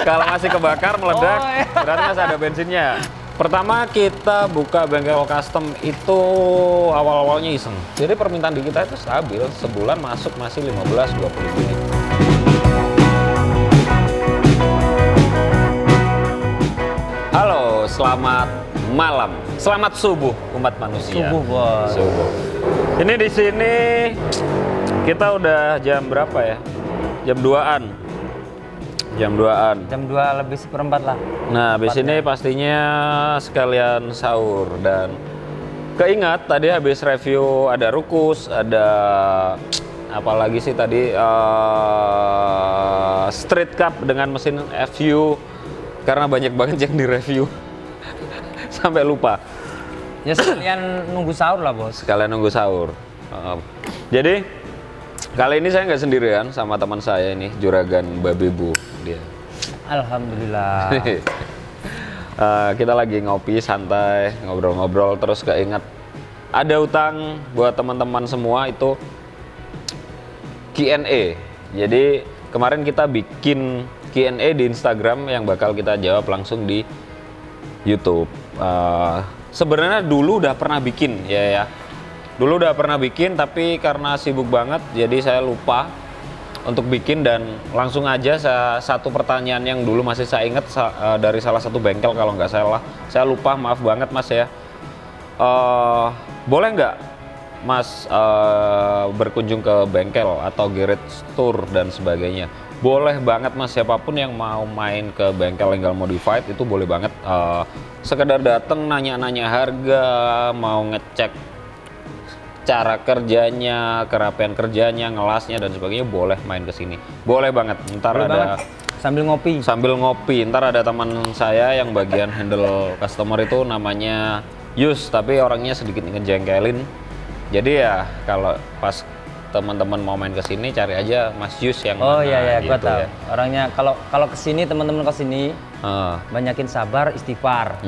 Kalau masih kebakar meledak, berarti masih ada bensinnya. Pertama kita buka bengkel custom itu awal-awalnya iseng. Jadi permintaan di kita itu stabil, sebulan masuk masih 15-20 unit. Halo, selamat malam. Selamat subuh umat manusia. Subuh, Bos. Subuh. Ini di sini kita udah jam berapa ya? Jam 2-an. Jam 2-an. Jam 2 lebih seperempat lah. Nah, habis ini pastinya sekalian sahur dan keingat tadi habis review ada Rukus, ada apalagi sih tadi Street Cup dengan mesin FU karena banyak banget yang direview sampai lupa. Ya sekalian nunggu sahur lah, Bos. Sekalian nunggu sahur. Jadi kali ini saya nggak sendirian sama teman saya ini, Juragan Babebu dia. Alhamdulillah. Kita lagi ngopi santai, ngobrol-ngobrol terus keinget ada utang buat teman-teman semua itu Q&A. Jadi kemarin kita bikin Q&A di Instagram yang bakal kita jawab langsung di YouTube. Sebenarnya dulu udah pernah bikin ya. Dulu udah pernah bikin tapi karena sibuk banget jadi saya lupa untuk bikin dan langsung aja satu pertanyaan yang dulu masih saya ingat dari salah satu bengkel kalau nggak salah. Saya lupa, maaf banget Mas ya. Boleh nggak Mas berkunjung ke bengkel atau garage tour dan sebagainya? Boleh banget Mas, siapapun yang mau main ke bengkel Enggal Modified itu boleh banget. Sekedar dateng nanya-nanya harga, mau ngecek cara kerjanya, kerapian kerjanya, ngelasnya dan sebagainya, boleh main ke sini. Boleh banget. Ntar Boleh ada banget. Sambil ngopi. Ntar ada teman saya yang bagian handle customer itu namanya Yus, tapi orangnya sedikit ngejengkelin. Jadi ya kalau pas teman-teman mau main ke sini cari aja Mas Yus yang Oh mana, iya, gitu gua tahu. ya. Orangnya kalau ke sini teman-teman ke sini banyakin sabar, istighfar.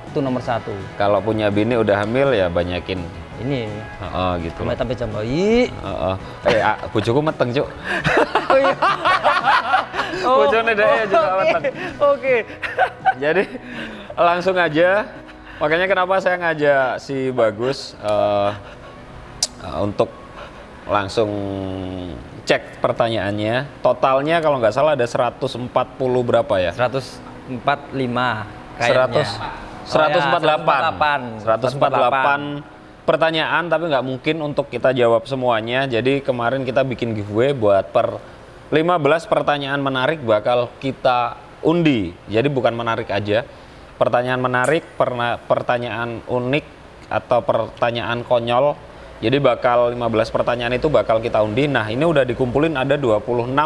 Itu nomor 1. Kalau punya bini udah hamil ya banyakin Ini gitu loh. sampai jam bayi. Bojoku meteng, Cuk. Oh iya. Bojone dhek juga meteng. Oke. Jadi langsung aja. Makanya kenapa saya ngajak si Bagus untuk langsung cek pertanyaannya. Totalnya kalau nggak salah ada 140 berapa ya? 145 kayaknya. 148 pertanyaan, tapi nggak mungkin untuk kita jawab semuanya. Jadi kemarin kita bikin giveaway buat per 15 pertanyaan menarik bakal kita undi. Jadi bukan menarik aja, pertanyaan menarik, pertanyaan unik atau pertanyaan konyol. Jadi bakal 15 pertanyaan itu bakal kita undi. Nah ini udah dikumpulin ada 26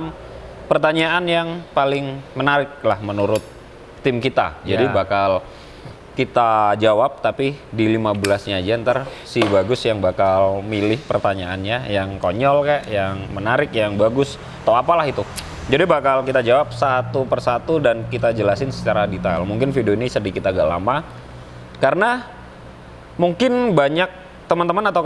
pertanyaan yang paling menarik lah menurut tim kita. Jadi bakal kita jawab tapi di 15-nya aja, ntar si Bagus yang bakal milih pertanyaannya yang konyol kayak, yang menarik, yang bagus atau apalah itu. Jadi bakal kita jawab satu persatu dan kita jelasin secara detail. Mungkin video ini sedikit agak lama karena mungkin banyak teman-teman atau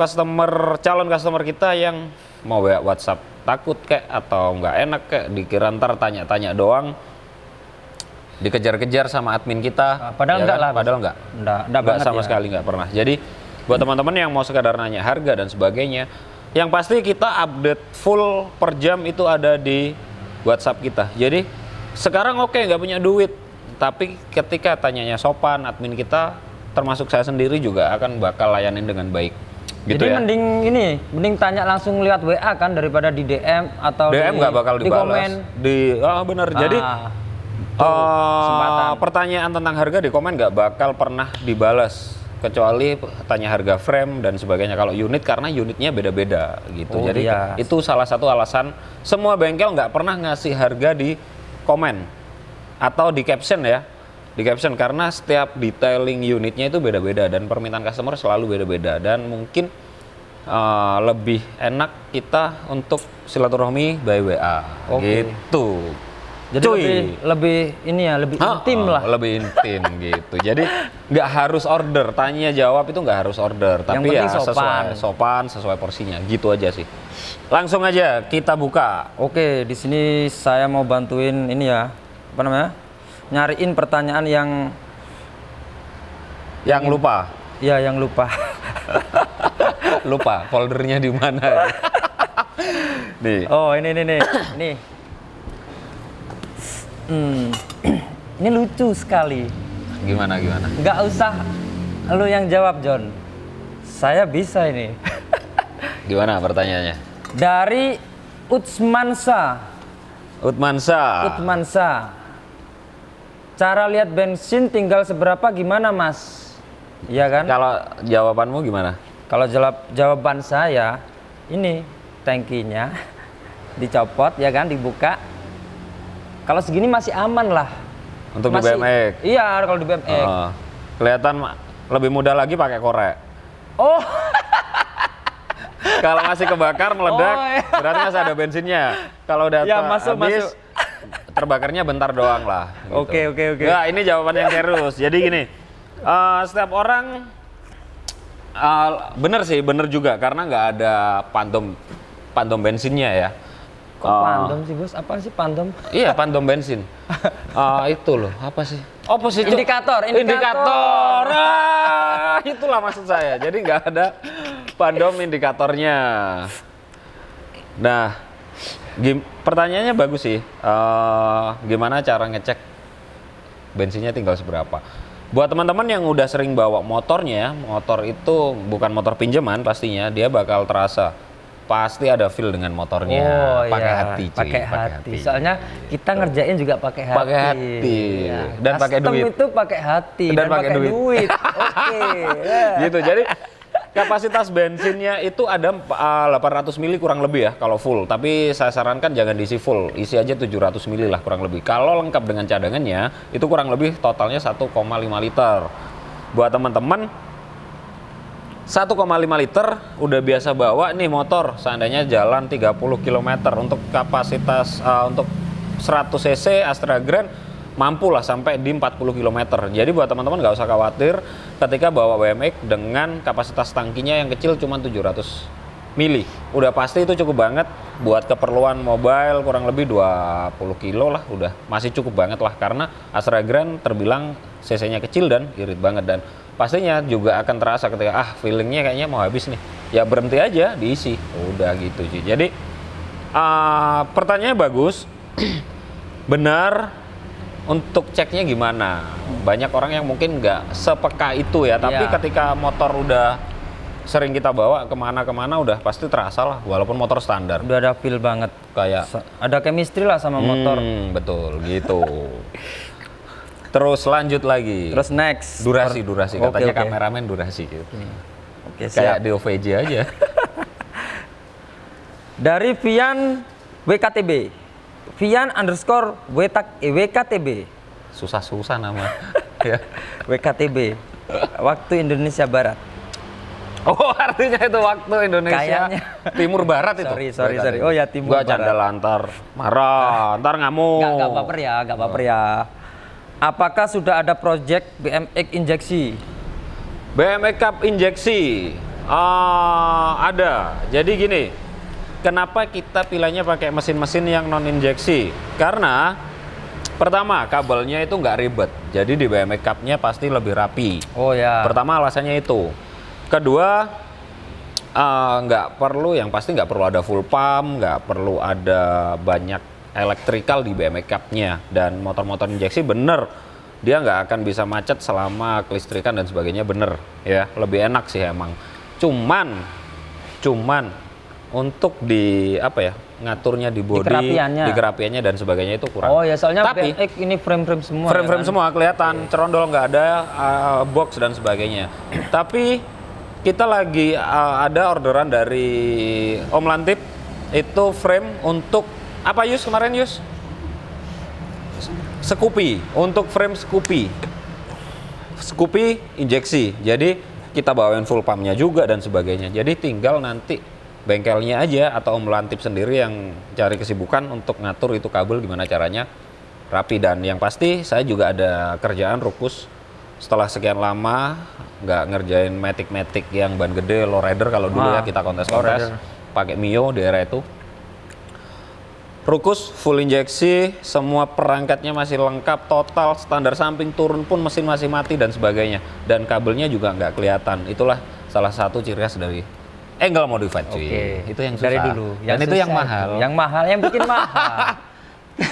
calon customer kita yang mau WhatsApp takut kayak atau nggak enak kayak dikira ntar tanya-tanya doang, dikejar-kejar sama admin kita. Padahal enggak lah. Padahal enggak banget sama ya. sekali enggak pernah. Jadi buat teman-teman yang mau sekadar nanya harga dan sebagainya, yang pasti kita update full per jam itu ada di WhatsApp kita. Jadi sekarang oke nggak punya duit, tapi ketika tanyanya sopan, admin kita termasuk saya sendiri juga akan bakal layanin dengan baik. Gitu. Jadi ya? mending tanya langsung lihat WA kan daripada di DM atau DM nggak bakal dibalas. Di komen. Bener. Jadi pertanyaan tentang harga di komen nggak bakal pernah dibalas kecuali tanya harga frame dan sebagainya. Kalau unit karena unitnya beda-beda gitu. Jadi itu salah satu alasan semua bengkel nggak pernah ngasih harga di komen atau di caption ya. Di caption karena setiap detailing unitnya itu beda-beda dan permintaan customer selalu beda-beda dan mungkin lebih enak kita untuk silaturahmi by WA gitu. Jadi lebih intim lah. Lebih intim gitu. Jadi nggak harus order, tanya jawab itu nggak harus order, tapi ya sopan, sesuai porsinya. Gitu aja sih. Langsung aja kita buka. Oke, di sini saya mau bantuin ini ya, apa namanya? Nyariin pertanyaan yang lupa. ya yang lupa. Lupa foldernya di mana. Nih. Oh, ini. Ini. Ini lucu sekali. Gimana? Nggak usah lu yang jawab, John. Saya bisa ini. Gimana pertanyaannya? Dari Utsmansa. Utmansa. Cara lihat bensin tinggal seberapa gimana, Mas? Iya kan? Kalau jawabanmu gimana? Kalau jawaban saya, ini tangkinya dicopot ya kan, dibuka. Kalau segini masih aman lah. Untuk di BMX? Iya, kalau di BMX. Kelihatan lebih mudah lagi pakai korek. Oh, Kalau masih kebakar meledak, Oh, iya. berarti masih ada bensinnya. Kalau udah Ya, masuk. terbakarnya bentar doang lah. Gitu. Oke. Nggak, ini jawaban yang serius. Jadi gini, setiap orang bener juga karena nggak ada pantom bensinnya ya. kok pandom sih, Bos? Apaan sih pandom? Iya, pantom bensin. Itu loh, apa sih? Oh, positif. Indikator. Itulah maksud saya. Jadi nggak ada pandom indikatornya. Nah, pertanyaannya bagus sih. Gimana cara ngecek bensinnya tinggal seberapa? Buat teman-teman yang udah sering bawa motornya, motor itu bukan motor pinjaman pastinya, dia bakal terasa. Pasti ada feel dengan motornya. Pakai hati, cuy. Pakai hati. Soalnya kita ngerjain juga pakai hati. Pakai hati. Ya. Dan pakai duit. Custom itu pakai hati dan pakai duit. Oke. Gitu. Jadi kapasitas bensinnya itu ada 800 mili kurang lebih ya kalau full. Tapi saya sarankan jangan diisi full, isi aja 700 mili lah kurang lebih. Kalau lengkap dengan cadangannya itu kurang lebih totalnya 1,5 liter. Buat teman-teman 1,5 liter udah biasa bawa nih motor, seandainya jalan 30 km untuk kapasitas untuk 100 cc Astra Grand mampu lah sampai di 40 km. Jadi buat teman-teman nggak usah khawatir ketika bawa BMX dengan kapasitas tangkinya yang kecil cuma 700 mili. Udah pasti itu cukup banget buat keperluan mobile, kurang lebih 20 kilo lah udah masih cukup banget lah, karena Astra Grand terbilang cc-nya kecil dan irit banget, dan pastinya juga akan terasa ketika feelingnya kayaknya mau habis nih, ya berhenti aja diisi, udah gitu sih. Jadi pertanyaannya bagus. Benar, untuk ceknya gimana? Banyak orang yang mungkin nggak sepeka itu ya, tapi ketika motor udah sering kita bawa kemana-kemana udah pasti terasa lah, walaupun motor standar. Udah ada feel banget, Kayak ada chemistry lah sama motor. Betul gitu. Terus lanjut lagi. Terus next. Durasi katanya Oke. kameramen durasi gitu. Oke, Kayak siap. di OVJ aja. Dari Vian WKTB. Vian_WKTB. Susah nama. Ya. WKTB. Waktu Indonesia Barat. Oh, artinya itu waktu Indonesia Kayaknya. Timur Barat itu. Sorry. Oh ya, Timur Gua canda Barat. lantar. Marah, ntar ngamuk. Nggak baper ya. Apakah sudah ada project BMX injeksi? BMX Cup injeksi ada. Jadi gini, kenapa kita pilihnya pakai mesin-mesin yang non injeksi? Karena pertama kabelnya itu nggak ribet. Jadi di BMX Cup-nya pasti lebih rapi. Oh ya. Pertama alasannya itu. Kedua, nggak perlu ada full pump, nggak perlu ada banyak elektrikal di BMX Cup-nya, dan motor-motor injeksi bener dia nggak akan bisa macet selama kelistrikan dan sebagainya, bener ya, lebih enak sih emang. Cuman untuk ngaturnya di body, di kerapiannya dan sebagainya itu kurang. Oh ya, soalnya tapi BMX ini frame-frame semua. Frame-frame semua kelihatan, cerondol nggak ada, box dan sebagainya. Tapi kita lagi ada orderan dari Om Lantip, itu frame untuk apa Yus kemarin Yus? Scoopy, untuk frame Scoopy injeksi. Jadi kita bawain full pumpnya juga dan sebagainya. Jadi tinggal nanti bengkelnya aja atau Om Lantip sendiri yang cari kesibukan untuk ngatur itu kabel gimana caranya rapi. Dan yang pasti saya juga ada kerjaan Rukus setelah sekian lama nggak ngerjain matic yang ban gede low rider kalau dulu ya kita kontes pakai Mio di era itu. Rukus, full injeksi, semua perangkatnya masih lengkap, total, standar samping turun pun mesin masih mati dan sebagainya. Dan kabelnya juga nggak kelihatan. Itulah salah satu ciri khas dari Angle Modified, cuy. Oke. Itu yang susah. Dari dulu. Dan itu yang susah mahal. Yang mahal, yang bikin mahal.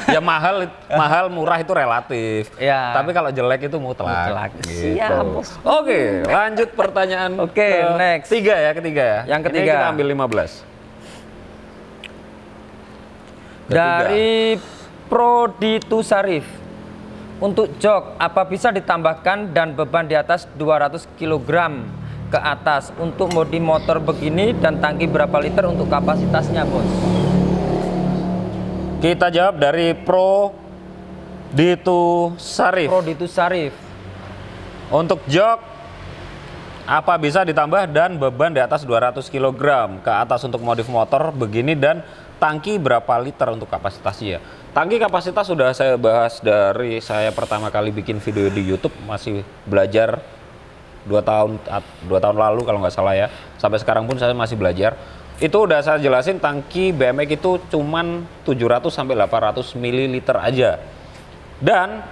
Ya mahal, murah itu relatif. Ya. Tapi kalau jelek itu mutlak. Mutlak. Gitu. Siap, bos. Oke, lanjut pertanyaan Oke, next. ketiga ya. Yang Ini ketiga. kita ambil 15. Dari Proditu Sarif. Untuk jok, apa bisa ditambahkan dan beban di atas 200 kg ke atas untuk modi motor begini dan tangki berapa liter untuk kapasitasnya, bos? Kita jawab dari Proditu Sarif. Proditu Sarif. Untuk jok, apa bisa ditambah dan beban di atas 200 kg ke atas untuk modif motor begini dan tangki berapa liter untuk kapasitasnya? Tangki kapasitas sudah saya bahas dari saya pertama kali bikin video di YouTube, masih belajar 2 tahun lalu kalau nggak salah ya. Sampai sekarang pun saya masih belajar. Itu udah saya jelasin, tangki BMX itu cuman 700 sampai 800 ml aja. Dan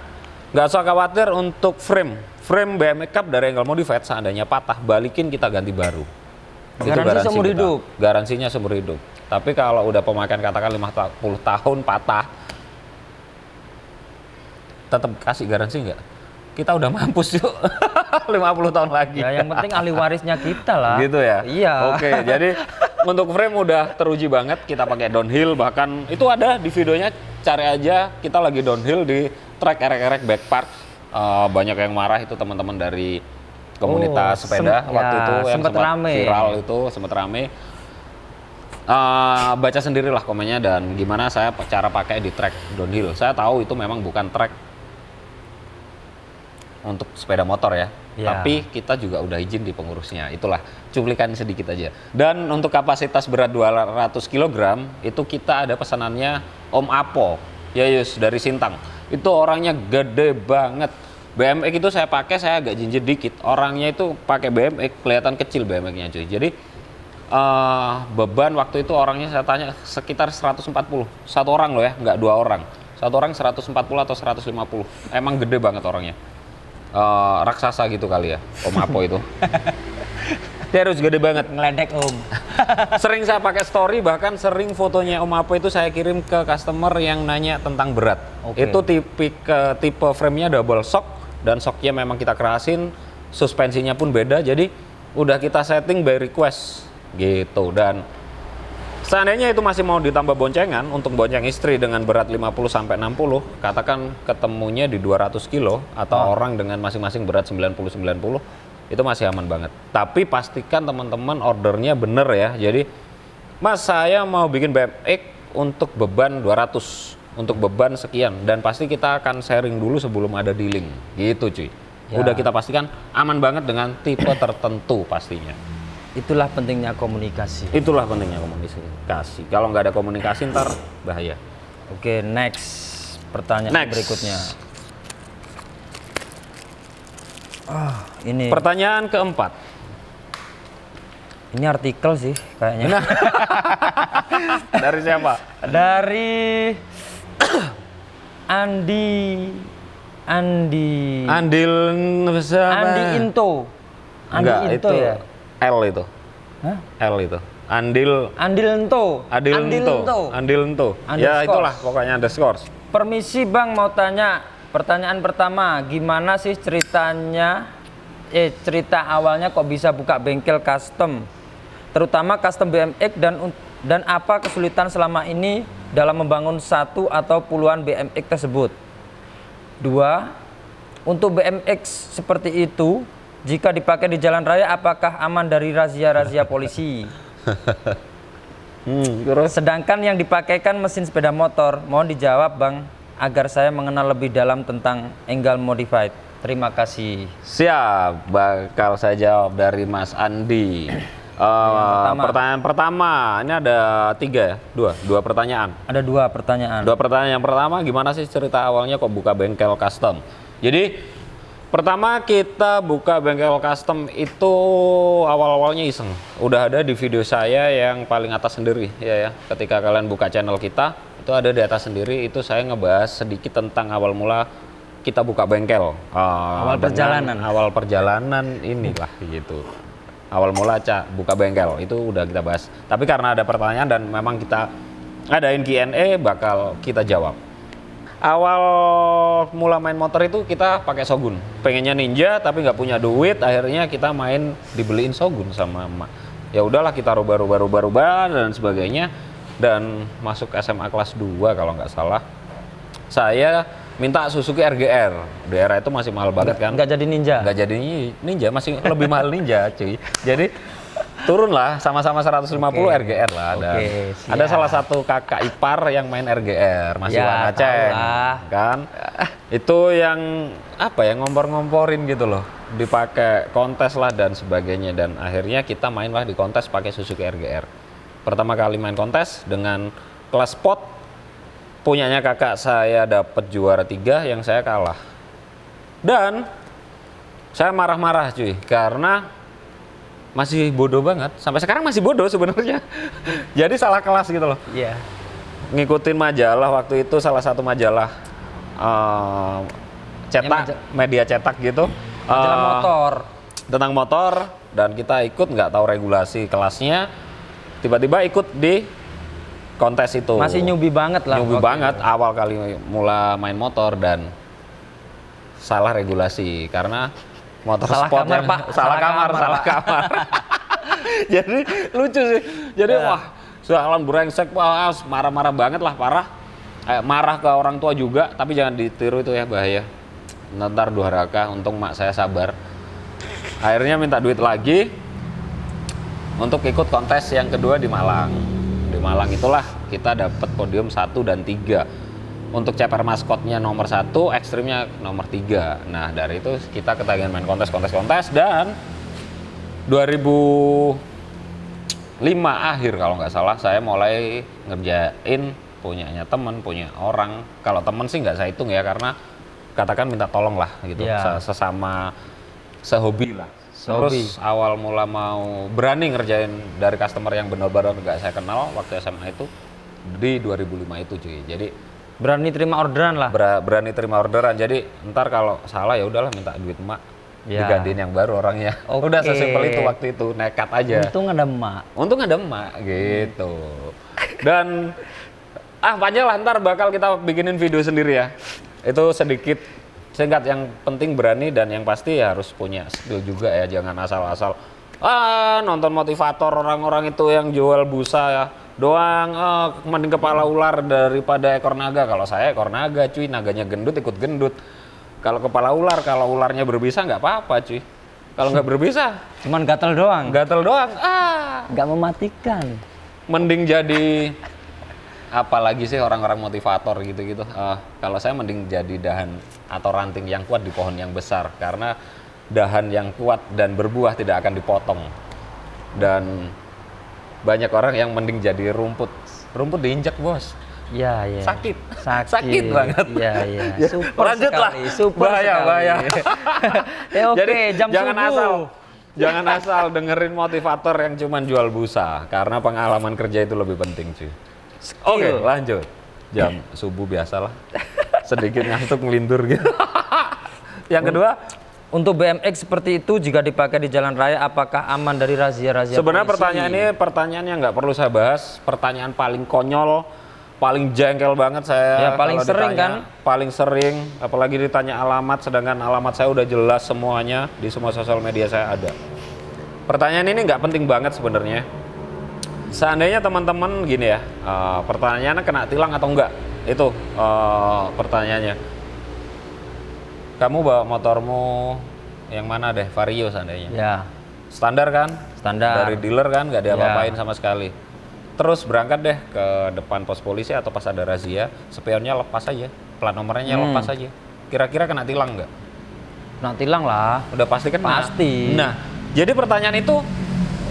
nggak usah khawatir untuk frame BMX Cup dari Angle Modified, seandainya patah, balikin kita ganti baru. Itu Garansi seumur kita. hidup. Garansinya seumur hidup. Tapi kalau udah pemakaian katakan 50 tahun patah, tetap kasih garansi nggak? Kita udah mampus yuk. 50 tahun lagi. Ya, yang penting ahli warisnya kita lah. Gitu ya? Iya. Oke, jadi untuk frame udah teruji banget, kita pakai downhill, bahkan itu ada di videonya, cari aja, kita lagi downhill di track erek-erek back park. Banyak yang marah itu teman-teman dari komunitas sepeda waktu itu yang sempat rame. viral itu, sempat rame. Baca sendirilah komennya dan gimana saya cara pakai di track downhill. Saya tahu itu memang bukan track untuk sepeda motor ya. Tapi kita juga udah izin di pengurusnya. Itulah cuplikan sedikit aja. Dan untuk kapasitas berat 200 kg itu kita ada pesanannya Om Apo, Yayus dari Sintang. Itu orangnya gede banget. BMX itu saya pakai, saya agak jinjit dikit. Orangnya itu pakai BMX kelihatan kecil BMX-nya cuy. Jadi beban waktu itu orangnya saya tanya sekitar 140. Satu orang loh ya, nggak 2 orang. Satu orang 140 atau 150. Emang gede banget orangnya. Raksasa gitu kali ya, Om Apo itu. Dia harus gede banget. Ngeledek Om. Sering saya pakai story, bahkan sering fotonya Om Apo itu saya kirim ke customer yang nanya tentang berat. Oke. Itu tipe frame-nya double shock dan shocknya memang kita kerasin, suspensinya pun beda, jadi udah kita setting by request gitu. Dan seandainya itu masih mau ditambah boncengan untuk bonceng istri dengan berat 50 sampai 60, katakan ketemunya di 200 kilo atau orang dengan masing-masing berat 90 itu masih aman banget. Tapi pastikan teman-teman ordernya bener ya. Jadi, Mas saya mau bikin BMX untuk beban 200, untuk beban sekian, dan pasti kita akan sharing dulu sebelum ada dealing. Gitu cuy. Ya. Udah kita pastikan aman banget dengan tipe tertentu pastinya. Itulah pentingnya komunikasi. Itulah pentingnya komunikasi. Kalau nggak ada komunikasi ntar bahaya. Oke, next. Pertanyaan berikutnya. Ini Pertanyaan keempat. ini artikel sih kayaknya. Dari siapa? Dari Andi Andil Andi Into. Enggak, Into itu ya? L itu. Hah? L itu. Andil Andilento. Andilento. Ya itulah pokoknya underscore. Permisi Bang, mau tanya. Pertanyaan pertama, gimana sih ceritanya? Cerita awalnya kok bisa buka bengkel custom, terutama custom BMX, dan apa kesulitan selama ini dalam membangun satu atau puluhan BMX tersebut? 2. Untuk BMX seperti itu, jika dipakai di jalan raya, apakah aman dari razia-razia polisi? Terus Sedangkan yang dipakaikan mesin sepeda motor, mohon dijawab Bang, agar saya mengenal lebih dalam tentang Angle Modified. Terima kasih. siap, bakal saya jawab dari Mas Andi. Pertanyaan pertama, ini ada 3 ya? 2 pertanyaan. Ada 2 pertanyaan. 2 pertanyaan. Yang pertama, gimana sih cerita awalnya kok buka bengkel custom? Jadi pertama kita buka bengkel custom itu awal-awalnya iseng. Udah ada di video saya yang paling atas sendiri ya. Ketika kalian buka channel kita Itu ada di atas sendiri, itu saya ngebahas sedikit tentang awal mula kita buka bengkel. Awal perjalanan. Awal perjalanan inilah gitu. Awal mula buka bengkel, itu udah kita bahas. Tapi karena ada pertanyaan dan memang kita adain Q&A, bakal kita jawab. Awal mula main motor itu kita pakai Shogun. Pengennya Ninja tapi nggak punya duit, akhirnya kita main dibeliin Shogun sama emak. Ya udahlah kita rubah dan sebagainya, dan masuk SMA kelas 2 kalau nggak salah. Saya minta Suzuki RGR. Di era itu masih mahal banget kan. Nggak jadi Ninja. Nggak jadi Ninja, masih lebih mahal Ninja, cuy. Jadi turun lah, sama-sama 150 RGR lah. Dan ada salah satu kakak ipar yang main RGR, masih Ya, warna ceng, tahulah. kan? Itu yang apa ya, ngompor-ngomporin gitu loh, dipakai kontes lah dan sebagainya, dan akhirnya kita main lah di kontes pakai Suzuki RGR. Pertama kali main kontes dengan kelas sport, punyanya kakak saya dapat juara 3, yang saya kalah. Dan saya marah-marah cuy, karena masih bodoh banget, sampai sekarang masih bodoh sebenarnya. Jadi salah kelas gitu loh. Iya. Ngikutin majalah waktu itu, salah satu majalah cetak, media cetak gitu, Majalah motor. tentang motor, dan kita ikut, nggak tahu regulasi kelasnya, tiba-tiba ikut di kontes itu. Masih newbie banget lah. Newbie waktu banget, itu. awal kali mulai main motor, dan salah regulasi karena motor Salah sport kamar, yang- Pak. salah kamar. Jadi lucu sih. Jadi wah, soalan brengsek, wah, marah-marah banget lah, parah. Marah ke orang tua juga, tapi jangan ditiru itu ya, bahaya. Ntar durhaka, untung mak saya sabar. Akhirnya minta duit lagi untuk ikut kontes yang kedua di Malang. Di Malang itulah kita dapat podium 1 dan 3. Untuk ceper maskotnya nomor 1, ekstrimnya nomor 3. Nah, dari itu kita ketagihan main kontes, dan 2005 akhir kalau nggak salah, saya mulai ngerjain punyanya temen, punya orang. Kalau temen sih nggak saya hitung ya, karena katakan minta tolong lah gitu, Ya. sesama sehobi lah. Sehobi. Terus awal mula mau berani ngerjain dari customer yang benar-benar nggak saya kenal waktu SMA itu di 2005 itu cuy. Jadi Berani terima orderan lah. berani terima orderan. Jadi ntar kalau salah ya udahlah, minta duit emak, Ya. digantiin yang baru orangnya. Oke. Udah sesimpel itu waktu itu, nekat aja. Untung ada emak. Untung ada emak gitu. Dan panjang lah, ntar bakal kita bikinin video sendiri ya. Itu sedikit singkat, yang penting berani, dan yang pasti ya harus punya skill juga ya, jangan asal-asal nonton motivator orang-orang itu yang jual busa ya doang, mending kepala ular daripada ekor naga. Kalau saya ekor naga cuy, naganya gendut ikut gendut. Kalau kepala ular, kalau ularnya berbisa nggak apa-apa cuy. Kalau nggak berbisa, Cuman gatel doang. gatel doang. Nggak mematikan. Mending jadi apalagi sih orang-orang motivator gitu-gitu. Kalau saya mending jadi dahan atau ranting yang kuat di pohon yang besar, karena dahan yang kuat dan berbuah tidak akan dipotong. Dan banyak orang yang mending jadi rumput diinjak bos, Iya, iya. sakit Sakit banget. Iya, iya. Ya, Super lanjutlah. sekali, super Bahaya. sekali. Ya oke, Jadi jam subuh. jangan asal dengerin motivator yang cuman jual busa, karena pengalaman kerja itu lebih penting sih. Oke, lanjut. Jam subuh biasalah. Sedikit ngantuk ngelindur gitu. Yang kedua, Untuk BMX seperti itu jika dipakai di jalan raya, apakah aman dari razia-razia sebenarnya polisi? pertanyaan ini pertanyaan yang nggak perlu saya bahas, pertanyaan paling konyol, paling jengkel banget saya. Ya, paling kalau sering ditanya. kan? Paling sering, apalagi ditanya alamat, sedangkan alamat saya udah jelas semuanya di semua sosial media saya ada. Pertanyaan ini nggak penting banget sebenarnya. Seandainya teman-teman gini ya, pertanyaannya kena tilang atau enggak, itu pertanyaannya. Kamu bawa motormu yang mana deh, Vario seandainya? Ya, Standar kan? standar. Dari dealer kan, nggak diapa-apain Ya. sama sekali. Terus berangkat deh ke depan pos polisi atau pas ada razia, spionnya lepas aja, plat nomornya lepas aja. Kira-kira kena tilang nggak? Nah, tilang lah. Udah pasti kena. Pasti. Nah, jadi pertanyaan itu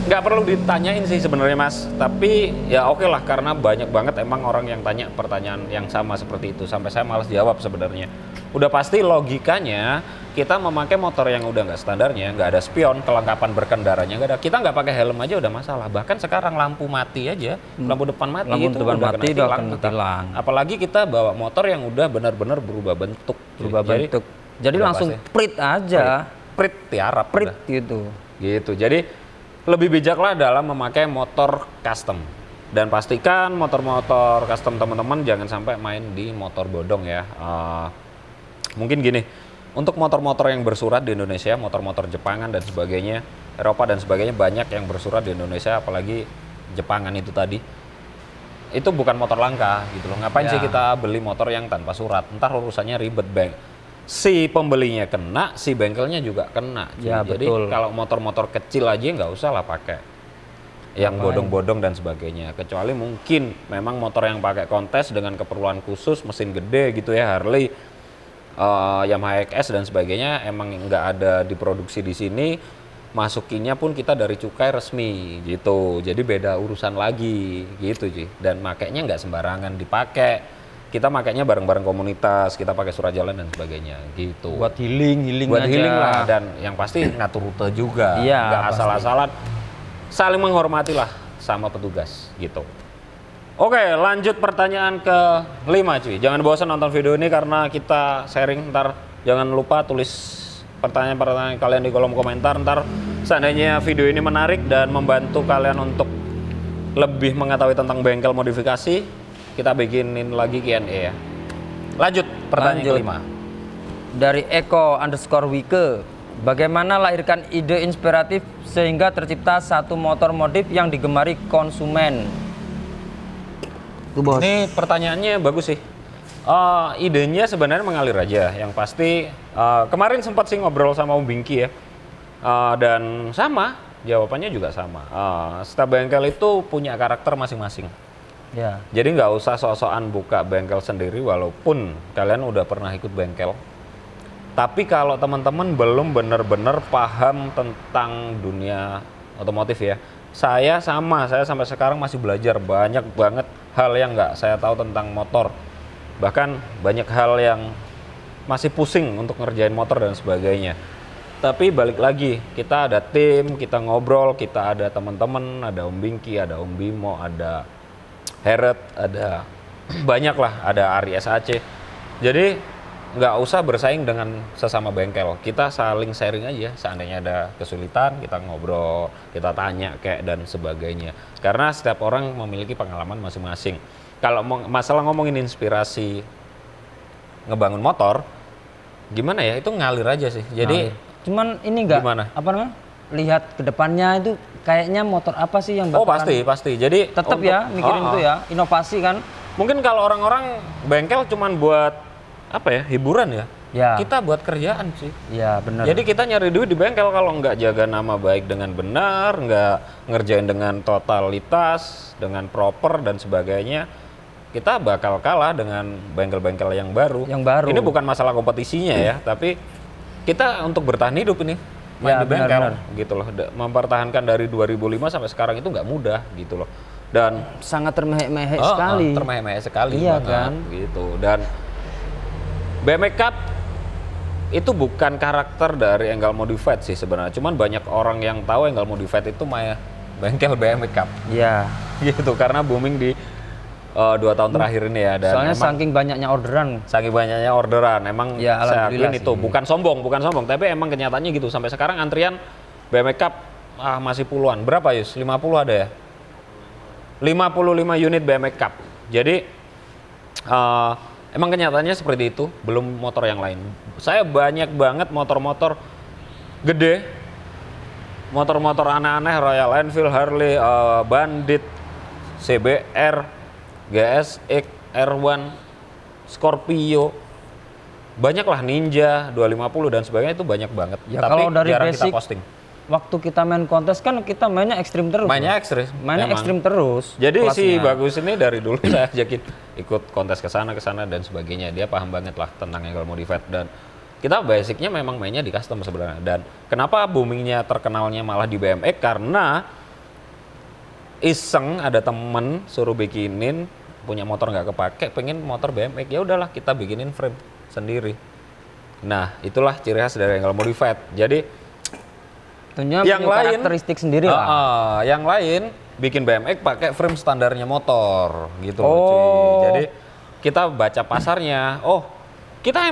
nggak perlu ditanyain sih sebenarnya mas. Tapi ya oke lah, karena banyak banget emang orang yang tanya pertanyaan yang sama seperti itu. Sampai saya malas jawab sebenarnya. Udah pasti logikanya kita memakai motor yang udah nggak standarnya, nggak ada spion, kelengkapan berkendaranya nggak ada, kita nggak pakai helm aja udah masalah. Bahkan sekarang lampu mati aja, lampu depan mati Lampu itu depan udah mati kena udah tilang kena kita. tilang. Apalagi kita bawa motor yang udah benar-benar berubah bentuk. Berubah Jadi, bentuk. Jadi udah langsung pasti. prit aja. Prit tiarap Prit udah. gitu. Gitu. Jadi lebih bijaklah dalam memakai motor custom. Dan pastikan motor-motor custom teman-teman jangan sampai main di motor bodong ya. Mungkin gini, untuk motor-motor yang bersurat di Indonesia, motor-motor Jepangan dan sebagainya, Eropa dan sebagainya banyak yang bersurat di Indonesia, apalagi Jepangan itu tadi. Itu bukan motor langka gitu loh. Ngapain Ya. sih kita beli motor yang tanpa surat? Ntar urusannya ribet, Bang. Si pembelinya kena, si bengkelnya juga kena. Ya, Jadi betul. kalau motor-motor kecil aja nggak usah lah pakai yang bodong-bodong dan sebagainya. Kecuali mungkin memang motor yang pakai kontes dengan keperluan khusus, mesin gede gitu ya, Harley, Yamaha XS dan sebagainya, emang nggak ada diproduksi di sini. Masukinnya pun kita dari cukai resmi gitu. Jadi beda urusan lagi gitu sih. Dan makainya nggak sembarangan dipakai. Kita makainya bareng-bareng komunitas, kita pakai surat jalan dan sebagainya gitu. Buat healing Buat aja. healing lah, dan yang pasti ngatur rute juga, Iya, nggak pasti. asal-asalan, saling menghormati lah sama petugas gitu. Oke, lanjut pertanyaan ke-5 cuy. Jangan bosan nonton video ini karena kita sharing. Ntar jangan lupa tulis pertanyaan-pertanyaan kalian di kolom komentar. Ntar seandainya video ini menarik dan membantu kalian untuk lebih mengetahui tentang bengkel modifikasi, kita bikinin lagi Q&A ya. Lanjut pertanyaan Lanjut. kelima. Dari Eko_Wike, bagaimana lahirkan ide inspiratif sehingga tercipta satu motor modif yang digemari konsumen? Tuh bos. Ini pertanyaannya bagus sih. Idenya sebenarnya mengalir aja. Yang pasti kemarin sempat sih ngobrol sama Om Bingki ya. Dan sama, jawabannya juga sama. Setiap bengkel itu punya karakter masing-masing. Ya. Jadi nggak usah sok-sokan buka bengkel sendiri walaupun kalian udah pernah ikut bengkel. Tapi kalau teman-teman belum benar-benar paham tentang dunia otomotif ya, saya sampai sekarang masih belajar banyak banget hal yang nggak saya tahu tentang motor. Bahkan banyak hal yang masih pusing untuk ngerjain motor dan sebagainya. Tapi balik lagi, kita ada tim, kita ngobrol, kita ada teman-teman, ada Om Bingki, ada Om Bimo, ada Heret, ada banyak lah, ada Ari SAC. Jadi nggak usah bersaing dengan sesama bengkel, kita saling sharing aja. Seandainya ada kesulitan, kita ngobrol, kita tanya kayak dan sebagainya. Karena setiap orang memiliki pengalaman masing-masing. Kalau masalah ngomongin inspirasi ngebangun motor, gimana ya, itu ngalir aja sih. Jadi Cuman ini enggak Gimana? apa namanya? Lihat ke depannya itu kayaknya motor apa sih yang oh bakalan pasti. Jadi tetap ya mikirin itu ya, inovasi kan. Mungkin kalau orang-orang bengkel cuman buat apa ya, hiburan ya. Ya. Kita buat kerjaan sih. Iya, benar. Jadi kita nyari duit di bengkel kalau nggak jaga nama baik dengan benar, nggak ngerjain dengan totalitas, dengan proper dan sebagainya, kita bakal kalah dengan bengkel-bengkel yang baru. Yang baru. Ini bukan masalah kompetisinya ya, tapi kita untuk bertahan hidup ini main Ya, di bengkel benar-benar. gitu loh. Mempertahankan dari 2005 sampai sekarang itu nggak mudah gitu loh. Dan sangat termehek-mehek sekali. termehek-mehek sekali Iya, banget, kan? gitu. Dan BMX Cup itu bukan karakter dari Enggal Modified sih sebenarnya. Cuman banyak orang yang tahu Enggal Modified itu main bengkel BMX Cup. Iya. Gitu, karena booming di 2 tahun terakhir ini ya. Dan Soalnya emang saking banyaknya orderan. saking banyaknya orderan, emang Ya, saya alhamdulillah akuin itu sih. bukan sombong, tapi emang kenyataannya gitu. Sampai sekarang antrian BMX Cup masih puluhan. Berapa Yus? 50 ada ya? 55 unit BMX Cup. Jadi emang kenyataannya seperti itu, belum motor yang lain. Saya banyak banget motor-motor gede, motor-motor aneh-aneh, Royal Enfield, Harley, Bandit, CBR, GSX, R1, Scorpio, banyak lah, Ninja 250 dan sebagainya, itu banyak banget. Ya, Tapi kalau dari jarang basic, kita posting. Waktu kita main kontes kan kita mainnya ekstrim terus. Mainnya Bro. ekstrim. Mainnya emang. ekstrim terus. Jadi si kelasnya. Bagus ini dari dulu saya ajakin ikut kontes ke sana dan sebagainya. Dia paham banget lah tentang Enggal Modified, dan kita basicnya memang mainnya di custom sebenarnya. Dan kenapa boomingnya terkenalnya malah di BMX, karena iseng ada temen suruh bikinin, punya motor nggak kepake, pengen motor BMX, ya udahlah kita bikinin frame sendiri. Nah, itulah ciri khas dari angle modified. Jadi Tentunya yang punya lain karakteristik sendiri lah. yang lain bikin BMX pakai frame standarnya motor gitu loh, Oh. cuy. Jadi kita baca pasarnya. Oh, kita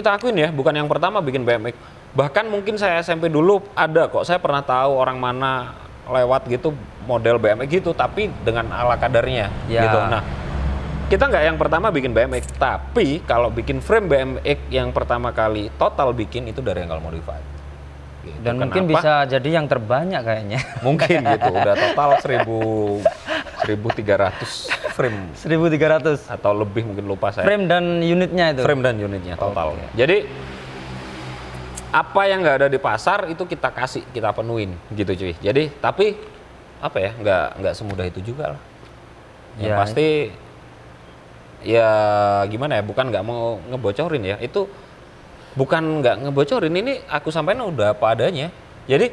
akuin ya, bukan yang pertama bikin BMX. Bahkan mungkin saya SMP dulu ada kok. Saya pernah tahu orang mana lewat gitu model BMX gitu, tapi dengan ala kadarnya Ya. gitu. Nah, kita nggak yang pertama bikin BMX, tapi kalau bikin frame BMX yang pertama kali total bikin itu dari angle modified. Gitu. Dan mungkin Kenapa? bisa jadi yang terbanyak kayaknya. Mungkin gitu, udah total 1300 frame 1.300 atau lebih, mungkin lupa saya. frame dan unitnya itu. Frame dan unitnya total. Oke. Jadi apa yang nggak ada di pasar itu kita kasih, kita penuhin gitu cuy. Jadi tapi apa ya, nggak semudah itu juga lah. Yang Ya. pasti ya gimana ya, bukan nggak mau ngebocorin ya, itu bukan nggak ngebocorin, ini aku sampaikan udah apa adanya. Jadi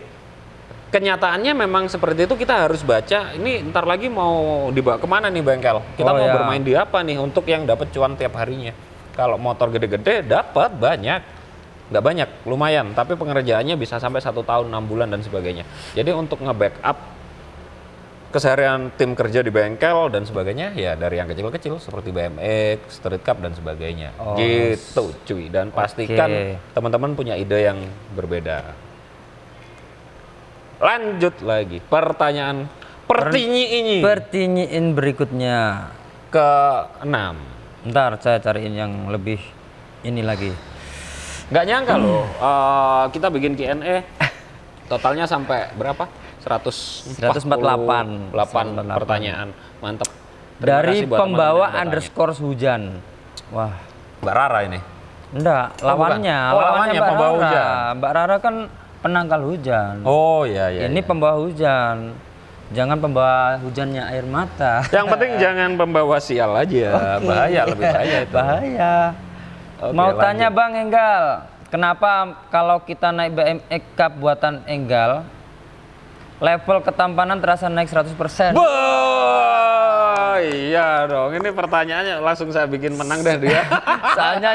kenyataannya memang seperti itu, kita harus baca ini ntar lagi mau dibawa kemana nih bengkel, kita Oh, mau ya. bermain di apa nih untuk yang dapat cuan tiap harinya. Kalau motor gede-gede dapat banyak, nggak banyak, lumayan, tapi pengerjaannya bisa sampai 1 tahun, 6 bulan dan sebagainya. Jadi untuk nge-backup keseharian tim kerja di bengkel dan sebagainya ya dari yang kecil-kecil seperti BMX, Street Cup dan sebagainya. Oh, Gitu cuy, dan pastikan Oke. teman-teman punya ide yang berbeda. Lanjut lagi, pertanyaan pertinyi Pertanyaan berikutnya. ke-6. Ntar saya cariin yang lebih ini lagi. Nggak nyangka loh, kita bikin Q&A totalnya sampai berapa? 148 pertanyaan. Mantap. Terima Dari kasih buat teman-teman pembawa yang bertanya. underscore hujan. Wah, Mbak Rara ini. enggak, lawannya. bukan. Oh, lawannya Mbak pembawa Rara. hujan. Mbak Rara kan penangkal hujan. Oh iya iya. Ini iya. pembawa hujan. Jangan pembawa hujannya air mata. Yang penting jangan pembawa sial aja. Bahaya, lebih bahaya itu. Bahaya. Oke, Mau lanjut. tanya Bang Enggal, kenapa kalau kita naik BMX Cup buatan Enggal, level ketampanan terasa naik 100%? Wah, iya dong. Ini pertanyaannya langsung saya bikin menang deh dia. Soalnya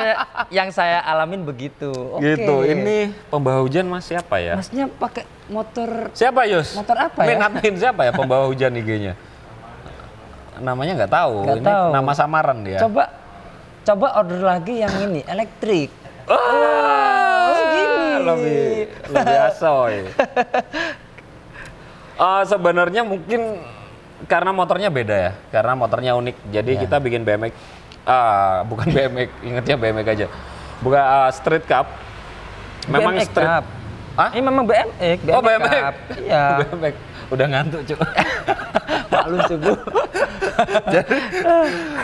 yang saya alamin begitu. Oke. Gitu. Ini pembawa hujan Mas siapa ya? Masnya pakai motor Siapa Yus? Motor apa ya? Admin siapa ya pembawa hujan IG-nya? Namanya nggak tahu. Nggak Ini tahu. nama samaran dia. Coba order lagi yang ini elektrik. Gini. Lebih asoy. Sebenarnya mungkin karena motornya beda ya, karena motornya unik. Jadi kita bikin BMX, bukan BMX, ingetnya BMX aja. Bukan Street Cup. Memang BMX street. Cup. Hah? Ini memang BMX, Oh BMX. Cup. Iya. BMX. Udah ngantuk cuy. Maklum subuh. Jadi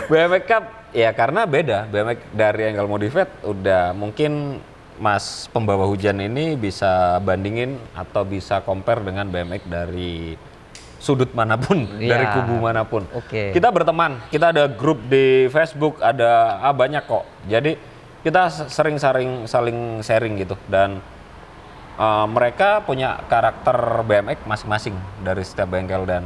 BMX Cup ya karena beda. BMX dari angle modified udah mungkin Mas pembawa hujan ini bisa bandingin atau bisa compare dengan BMX dari sudut manapun, Iya. dari kubu manapun. Oke. Kita berteman, kita ada grup di Facebook, ada banyak kok. Jadi kita sering saling sharing gitu dan mereka punya karakter BMX masing-masing dari setiap bengkel dan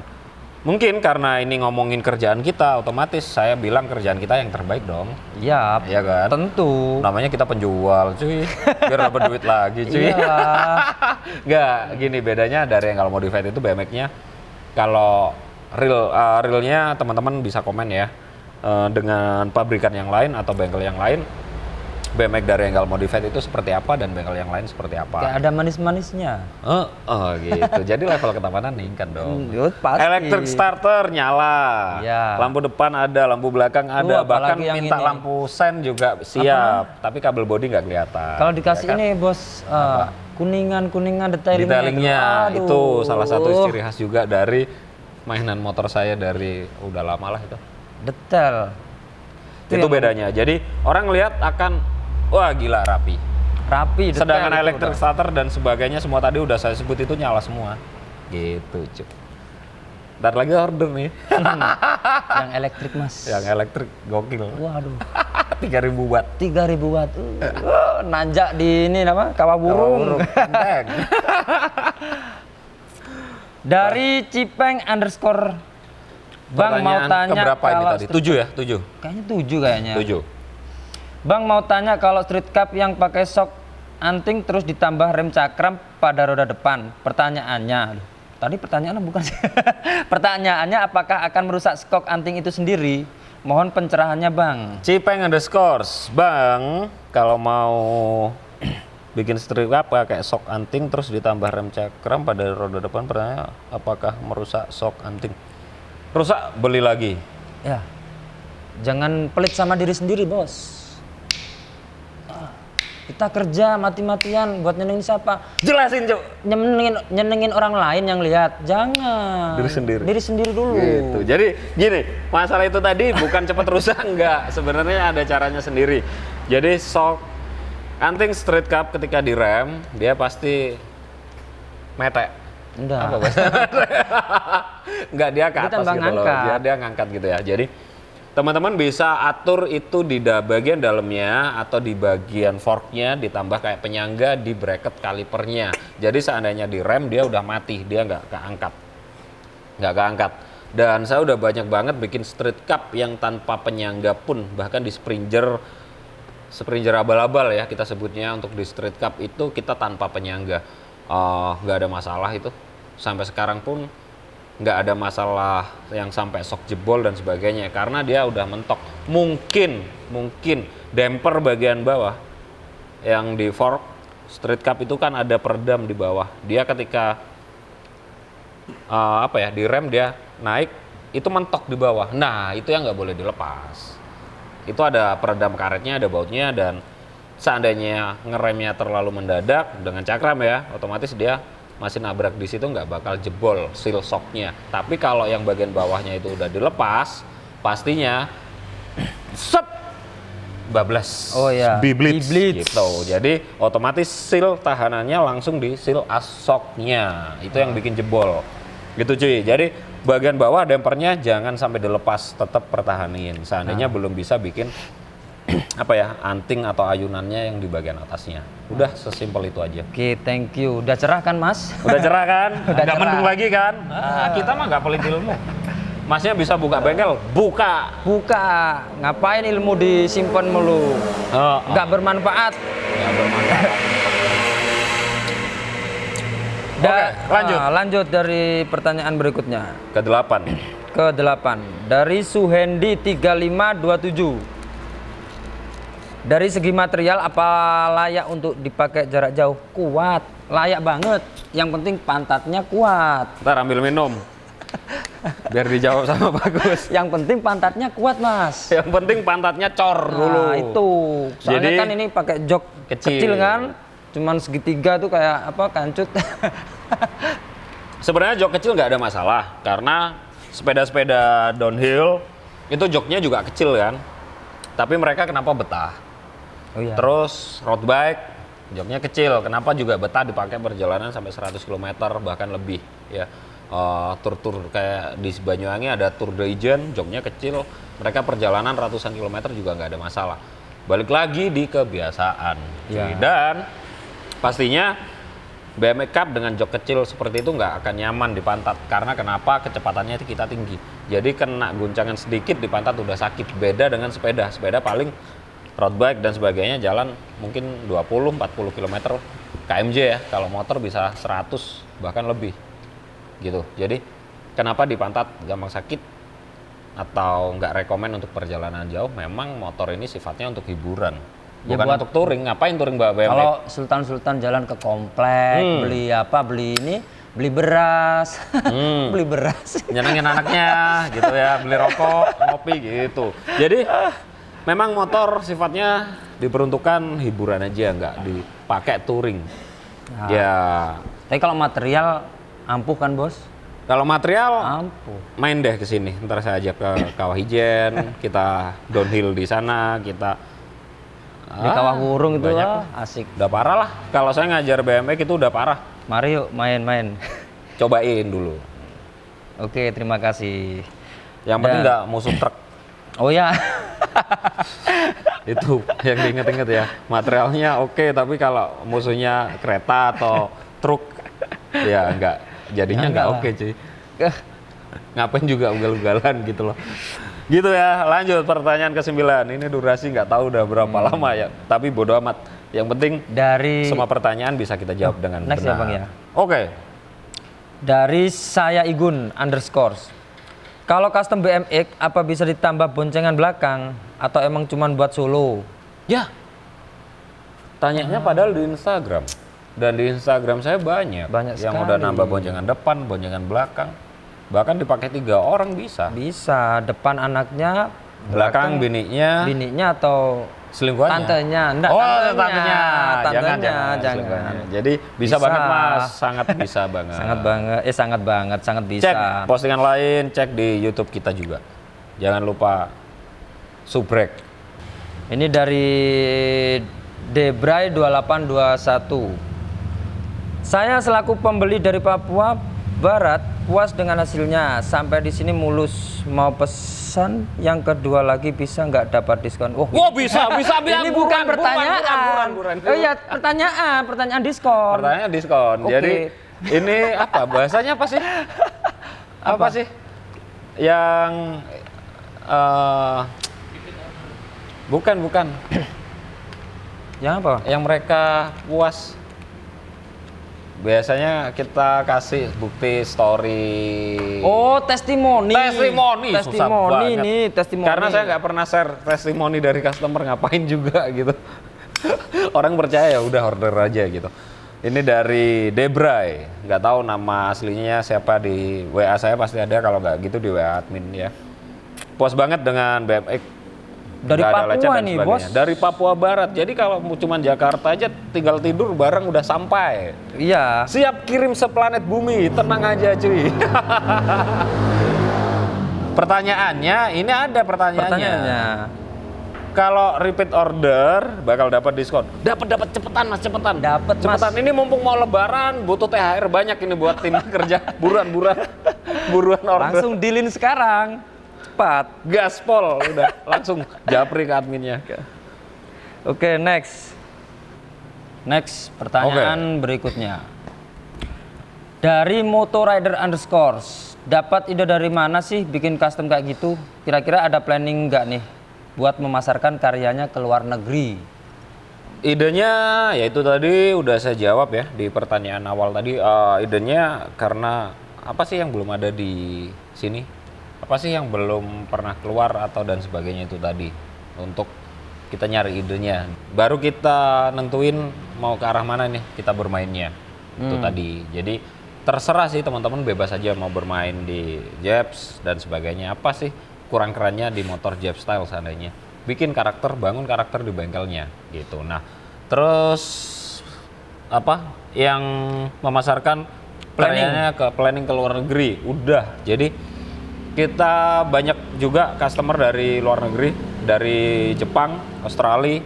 mungkin karena ini ngomongin kerjaan kita, otomatis saya bilang kerjaan kita yang terbaik dong. Iya, Iya kan? tentu. Namanya kita penjual, cuy. Biar dapat duit lagi, cuy. Iya. Nggak, gini bedanya dari yang kalau modified itu BMX-nya kalau realnya teman-teman bisa komen ya dengan pabrikan yang lain atau bengkel yang lain. BMX dari Enggal Modified itu seperti apa dan bengkel yang lain seperti apa? Kayak ada manis-manisnya. Gitu. Jadi level ketamanan meningkat dong. Pasti. Electric starter nyala. Ya. Lampu depan ada, lampu belakang ada, apalagi bahkan yang minta ini. lampu sen juga siap. Tapi kabel body nggak kelihatan. Kalau dikasih Ya kan? ini bos kuningan Detailingnya Aduh. itu salah satu ciri khas juga dari mainan motor saya dari udah lama lah itu. Detail. Itu bedanya. Jadi orang lihat akan wah gila rapi. Rapi. detail Sedangkan itu electric udah. starter dan sebagainya semua tadi udah saya sebut itu nyala semua. Gitu, Cuk. Ntar lagi order nih. Yang elektrik mas. Yang elektrik gokil. Waduh. 3.000 watt. 3.000 watt. Nanjak di ini apa? Kawah burung. Enteng. Dari Cipeng underscore. Bang mau Pertanyaan tanya keberapa ini kalau tadi? 7 ya? 7. Kayaknya 7 kayaknya. 7. Bang mau tanya kalau street cup yang pakai shock anting terus ditambah rem cakram pada roda depan. Pertanyaannya, tadi pertanyaannya bukan sih. Pertanyaannya apakah akan merusak skok anting itu sendiri? Mohon pencerahannya Bang. Cipeng underscores, Bang, kalau mau bikin strip apa kayak sok anting terus ditambah rem cakram pada roda depan, pertanyaan apakah merusak sok anting? Rusak, beli lagi. Ya, jangan pelit sama diri sendiri bos. Kita kerja mati-matian buat nyenengin siapa? Jelasin, Cuk. Nyenengin orang lain yang lihat. Jangan. Diri sendiri dulu. Gitu. Jadi gini, masalah itu tadi bukan cepat rusak, enggak. Sebenarnya ada caranya sendiri. Jadi sok anting street cup ketika direm, dia pasti metek. Enggak. Apa bahasa? Enggak, dia ke Dia atas tambah gitu loh. ngangkat. Dia ngangkat gitu ya. Jadi teman-teman bisa atur itu di bagian dalamnya atau di bagian forknya, ditambah kayak penyangga di bracket kalipernya. Jadi seandainya direm dia udah mati, dia nggak keangkat. Dan saya udah banyak banget bikin street cup yang tanpa penyangga pun, bahkan di Springer abal-abal ya kita sebutnya, untuk di street cup itu kita tanpa penyangga. Nggak ada masalah itu. Sampai sekarang pun nggak ada masalah yang sampai sok jebol dan sebagainya karena dia udah mentok. Mungkin damper bagian bawah yang di fork street cup itu kan ada peredam di bawah. Dia ketika direm dia naik itu mentok di bawah. Nah itu yang nggak boleh dilepas. Itu ada peredam karetnya, ada bautnya, dan seandainya ngeremnya terlalu mendadak dengan cakram ya, otomatis dia masih nabrak di situ, nggak bakal jebol seal shocknya. Tapi kalau yang bagian bawahnya itu udah dilepas, pastinya bablas, Oh ya, biblits biblits. gitu. Jadi otomatis seal tahanannya langsung di seal shocknya, itu yang bikin jebol. Gitu cuy. Jadi bagian bawah dampernya jangan sampai dilepas, tetap pertahanin. Seandainya belum bisa bikin anting atau ayunannya yang di bagian atasnya. Udah sesimpel itu aja. Oke, thank you. Udah cerah kan Mas? Udah cerah kan? Udah Nggak cerah. mendung lagi kan? Kita mah nggak pelit ilmu. Masnya bisa buka bengkel, buka. Buka. Ngapain ilmu disimpan mulu? Nggak bermanfaat. Nggak bermanfaat. Lanjut. Lanjut dari pertanyaan berikutnya. Ke-8. Ke-8 dari Suhendi 3527. Dari segi material apa layak untuk dipakai jarak jauh? Kuat, layak banget. Yang penting pantatnya kuat. Ntar ambil minum. Biar dijawab sama bagus. Yang penting pantatnya kuat Mas. Yang penting pantatnya cor dulu. Nah itu. Soalnya Jadi, kan ini pakai jok kecil kan. Cuman segitiga tuh kayak kancut. sebenarnya jok kecil nggak ada masalah karena sepeda-sepeda downhill itu joknya juga kecil kan. Tapi mereka kenapa betah? Oh iya. Terus road bike joknya kecil, kenapa juga betah dipakai perjalanan sampai 100 km bahkan lebih ya. Tur-tur kayak di Banyuwangi ada Tour de Ijen, joknya kecil, mereka perjalanan ratusan kilometer juga nggak ada masalah. Balik lagi di kebiasaan. Ya. Dan pastinya BMX Cup dengan jok kecil seperti itu nggak akan nyaman di pantat. Karena kenapa? Kecepatannya kita tinggi. Jadi kena guncangan sedikit di pantat udah sakit. Beda dengan sepeda. Sepeda paling road bike dan sebagainya jalan mungkin 20-40 km kmj ya. Kalau motor bisa 100 bahkan lebih gitu. Jadi kenapa di pantat gampang sakit atau nggak rekomen untuk perjalanan jauh? Memang motor ini sifatnya untuk hiburan, Ya, bukan buat- untuk touring. Ngapain touring bawa BMX? Kalau sultan-sultan jalan ke komplek, beli beras, beli beras. Nyenengin anaknya gitu ya, beli rokok, ngopi gitu. Jadi memang motor sifatnya diperuntukkan hiburan aja, nggak dipakai touring. Nah. Ya Tapi kalau material ampuh kan bos? kalau material Ampuh. main deh ke sini. Ntar saya ajak ke Kawah Ijen, kita downhill di sana, kita Di Kawah Wurung itu banyak lah, lah. asik. Udah parah lah. Kalau saya ngajar BMX itu udah parah. Mari yuk main-main. Cobain dulu. Oke, terima kasih. Yang penting nggak musuh truk. Oh ya. Itu yang diinget-inget ya. Materialnya oke, tapi kalau musuhnya kereta atau truk, ya nggak. Jadinya Ya, nggak enggak oke cuy. Ngapain juga ugal-ugalan gitu loh. Gitu ya, lanjut pertanyaan ke-9. Ini durasi nggak tahu udah berapa lama ya, tapi bodo amat. Yang penting Dari semua pertanyaan bisa kita jawab dengan next benar. ya, Bang, ya. Oke. dari saya Igun _ kalau custom BMX apa bisa ditambah boncengan belakang atau emang cuman buat solo? Ya. Tanyanya padahal di Instagram. Dan di Instagram saya banyak yang udah sekali. nambah boncengan depan, boncengan belakang. Bahkan dipakai 3 orang bisa. Bisa depan anaknya, Belakang bininya, atau selingkuhannya. tantenya. Enggak, Oh, tantenya. Jangan. Jangan. selingkuhannya. Jadi bisa Bisa. banget Mas, sangat bisa banget. sangat bisa. Cek postingan lain, cek di YouTube kita juga. Jangan lupa subrek. Ini dari Debray 2821. Saya selaku pembeli dari Papua Barat puas dengan hasilnya. Sampai di sini mulus. Mau pesan yang kedua lagi bisa nggak dapat diskon? Oh, Wah, bisa. ini bukan pertanyaan. Buran. Oh iya, pertanyaan diskon. Pertanyaan diskon. Oke. Jadi ini apa bahasanya apa sih? Apa sih? Yang bukan. Yang apa? Yang mereka puas. Biasanya kita kasih bukti story. Oh, testimoni. Testimoni, susah Testimoni banget. nih, testimoni. Karena saya nggak pernah share testimoni dari customer, ngapain juga gitu. Orang percaya ya udah order aja gitu. Ini dari Debray, nggak tahu nama aslinya siapa, di WA saya pasti ada, kalau nggak gitu di WA admin ya. Puas banget dengan BMX. Dari Nggak ada Papua lecet dan nih, sebagainya. Bos. Dari Papua Barat. Jadi kalau cuma Jakarta aja tinggal tidur barang udah sampai. Iya. Siap kirim seplanet bumi, tenang aja cuy. Pertanyaannya, ini ada pertanyaannya. Kalau repeat order bakal dapat diskon. Dapat cepetan Mas, cepetan. Dapat, Mas. Cepetan, ini mumpung mau lebaran, butuh THR banyak ini buat tim kerja. Buruan order. Langsung dealin sekarang. Cepat. Gaspol udah, langsung japri ke adminnya. Oke, next pertanyaan berikutnya. Dari Motorider _ dapat ide dari mana sih bikin custom kayak gitu? Kira-kira ada planning nggak nih buat memasarkan karyanya ke luar negeri? Idenya ya itu tadi udah saya jawab ya di pertanyaan awal tadi. Idenya karena apa sih yang belum ada di sini? Apa sih yang belum pernah keluar atau dan sebagainya itu tadi. Untuk kita nyari idenya. Baru kita nentuin mau ke arah mana nih kita bermainnya. Itu tadi. Jadi terserah sih teman-teman, bebas aja mau bermain di Jeps dan sebagainya. Apa sih kurang kerennya di motor Jeps style seandainya. Bikin karakter, bangun karakter di bengkelnya gitu. Nah, terus apa yang memasarkan karyanya ke planning ke luar negeri. Udah. Jadi kita banyak juga customer dari luar negeri, dari Jepang, Australia,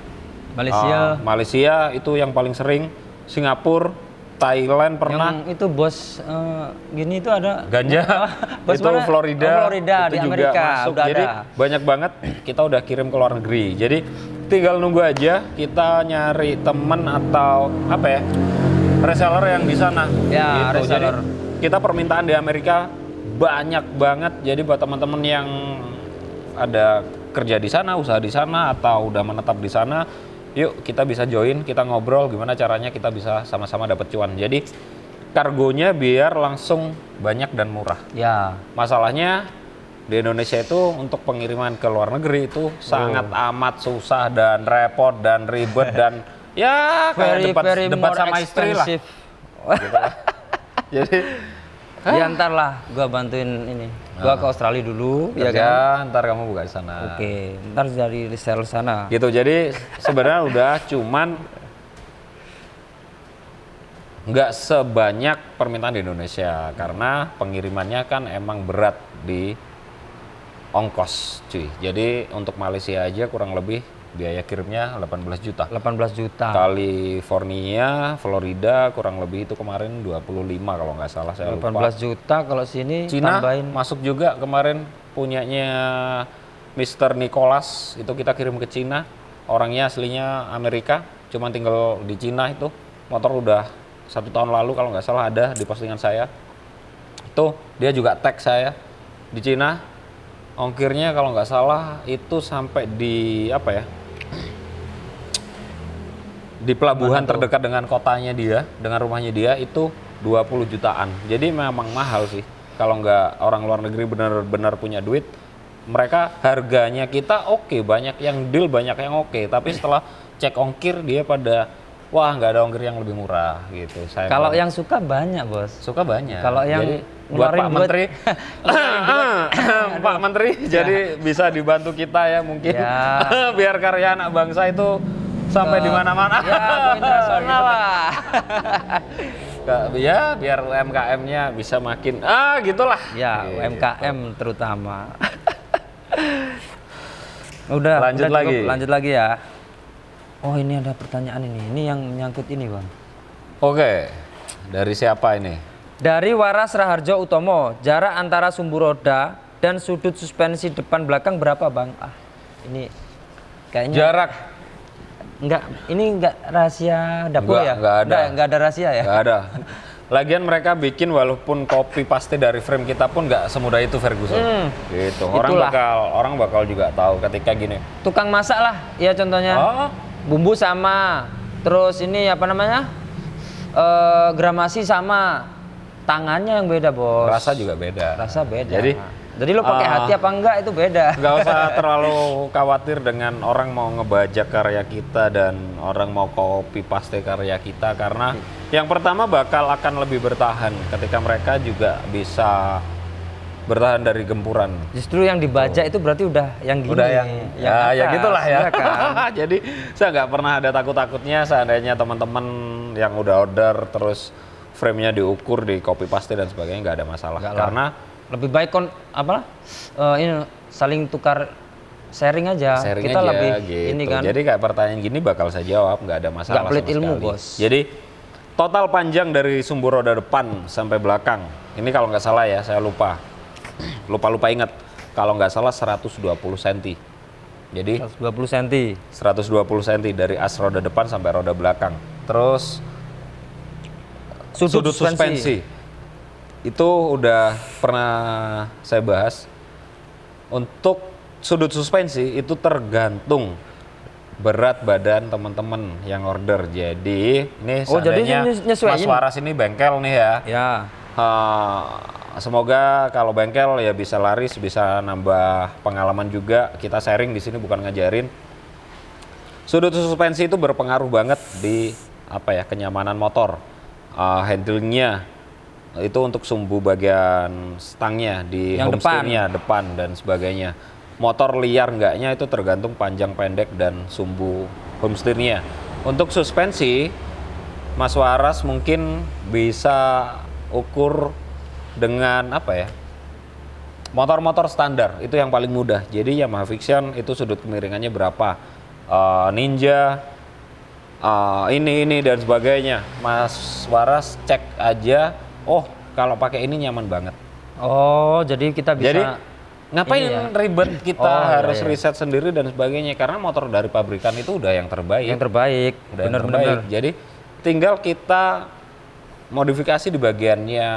Malaysia itu yang paling sering, Singapura, Thailand pernah. Yang itu bos gini itu ada Ganja, bos itu mana? Florida, Florida itu di juga Amerika masuk. udah Jadi ada. banyak banget kita udah kirim ke luar negeri. Jadi tinggal nunggu aja kita nyari temen atau apa ya, reseller yang di sana. Ya, gitu. reseller. Jadi kita permintaan di Amerika banyak banget. Jadi buat teman-teman yang ada kerja di sana, usaha di sana, atau udah menetap di sana, yuk kita bisa join, kita ngobrol gimana caranya kita bisa sama-sama dapat cuan. Jadi kargonya biar langsung banyak dan murah. Ya. Masalahnya di Indonesia itu untuk pengiriman ke luar negeri itu sangat amat susah dan repot dan ribet dan ya kayak debat sama istri lah. Gitu lah. Jadi ya ntar lah gua bantuin ini. Gua ke Australia dulu, ya kerja, kan? ntar kamu buka di sana. Oke, ntar dari reseller sana. Gitu, jadi sebenarnya udah cuman nggak sebanyak permintaan di Indonesia karena pengirimannya kan emang berat di ongkos cuy. Jadi untuk Malaysia aja kurang lebih biaya kirimnya 18 juta. 18 juta. California, Florida kurang lebih itu kemarin 25 kalau nggak salah saya 18 lupa. juta kalau sini Cina tambahin. masuk juga kemarin punyanya Mr. Nicholas, itu kita kirim ke Cina. Orangnya aslinya Amerika, cuman tinggal di Cina itu. Motor udah 1 tahun lalu kalau nggak salah ada di postingan saya. Itu dia juga tag saya di Cina. Ongkirnya kalau nggak salah itu sampai di apa ya? di pelabuhan terdekat dengan kotanya dia, dengan rumahnya dia itu 20 jutaan. Jadi memang mahal sih. Kalau nggak orang luar negeri benar-benar punya duit, mereka harganya kita oke, banyak yang deal, banyak yang oke. Tapi setelah cek ongkir dia pada, wah nggak ada ongkir yang lebih murah gitu. Kalau yang suka banyak, Bos. suka banyak. Kalau yang Jadi, buat ngeluarin Pak duit- Menteri, Pak Menteri, jadi bisa dibantu kita ya mungkin, Ya. biar karya anak bangsa itu sampai di mana-mana. Ya, go internasional lah. Ya, biar UMKM-nya bisa makin, gitulah. Ya, Gitu. UMKM terutama. Udah, Lanjut udah cukup. lagi. Lanjut lagi ya. Oh, ini ada pertanyaan ini. Ini yang menyangkut ini, Bang. Oke, dari siapa ini? Dari Waras Raharjo Utomo, jarak antara sumbu roda dan sudut suspensi depan belakang berapa, Bang? Ini kayaknya Jarak. ini enggak rahasia dapur ya? Enggak ada. Enggak ada rahasia ya? Nggak ada. Lagian mereka bikin walaupun copy paste dari frame kita pun nggak semudah itu Ferguson. Gitu. Itulah. Orang bakal juga tahu ketika gini. Tukang masak lah, ya contohnya. Oh, Bumbu sama, terus ini apa namanya? Gramasi sama. Tangannya yang beda, Bos. rasa juga beda. Rasa beda. Jadi lo pakai hati apa enggak itu beda. nggak usah terlalu khawatir dengan orang mau ngebajak karya kita dan orang mau copy paste karya kita, karena yang pertama bakal akan lebih bertahan ketika mereka juga bisa bertahan dari gempuran. Justru yang dibajak itu berarti udah yang gini. Udah yang ya atas, gitulah ya. iya kan? Jadi saya nggak pernah ada takut-takutnya seandainya teman-teman yang udah order terus frame-nya diukur, di copy paste dan sebagainya, nggak ada masalah. Nggak lah. Karena Lebih baik ini saling tukar sharing aja. sharing Kita aja lebih gitu. ini kan. Jadi kayak pertanyaan gini bakal saya jawab, nggak ada masalah. Nggak pelit sama ilmu, sekali. Bos. Jadi total panjang dari sumbu roda depan sampai belakang, ini kalau nggak salah ya, saya lupa ingat. Kalau nggak salah 120 cm. Jadi 120 cm. 120 cm dari as roda depan sampai roda belakang. Terus sudut suspensi itu udah pernah saya bahas. Untuk sudut suspensi itu tergantung berat badan teman-teman yang order. Jadi ini jadi seandainya nyesuaiin. Mas Waras ini bengkel nih ya. Ya. Semoga kalau bengkel ya bisa laris, bisa nambah pengalaman juga. Kita sharing di sini, bukan ngajarin. Sudut suspensi itu berpengaruh banget di kenyamanan motor, handlingnya. Itu untuk sumbu bagian stangnya di Yang home steer-nya, depan dan sebagainya. Motor liar enggaknya itu tergantung panjang pendek dan sumbu home steer-nya. Untuk suspensi, Mas Waras mungkin bisa ukur dengan motor-motor standar, itu yang paling mudah. Jadi Yamaha Vixion itu sudut kemiringannya berapa, Ninja, ini dan sebagainya. Mas Waras cek aja, kalau pakai ini nyaman banget. Oh, jadi kita bisa. Jadi ngapain ini ya? ribet kita Oh, harus iya. riset sendiri dan sebagainya, karena motor dari pabrikan itu udah yang terbaik. Yang terbaik. Udah yang Bener-bener. terbaik. Jadi tinggal kita modifikasi di bagiannya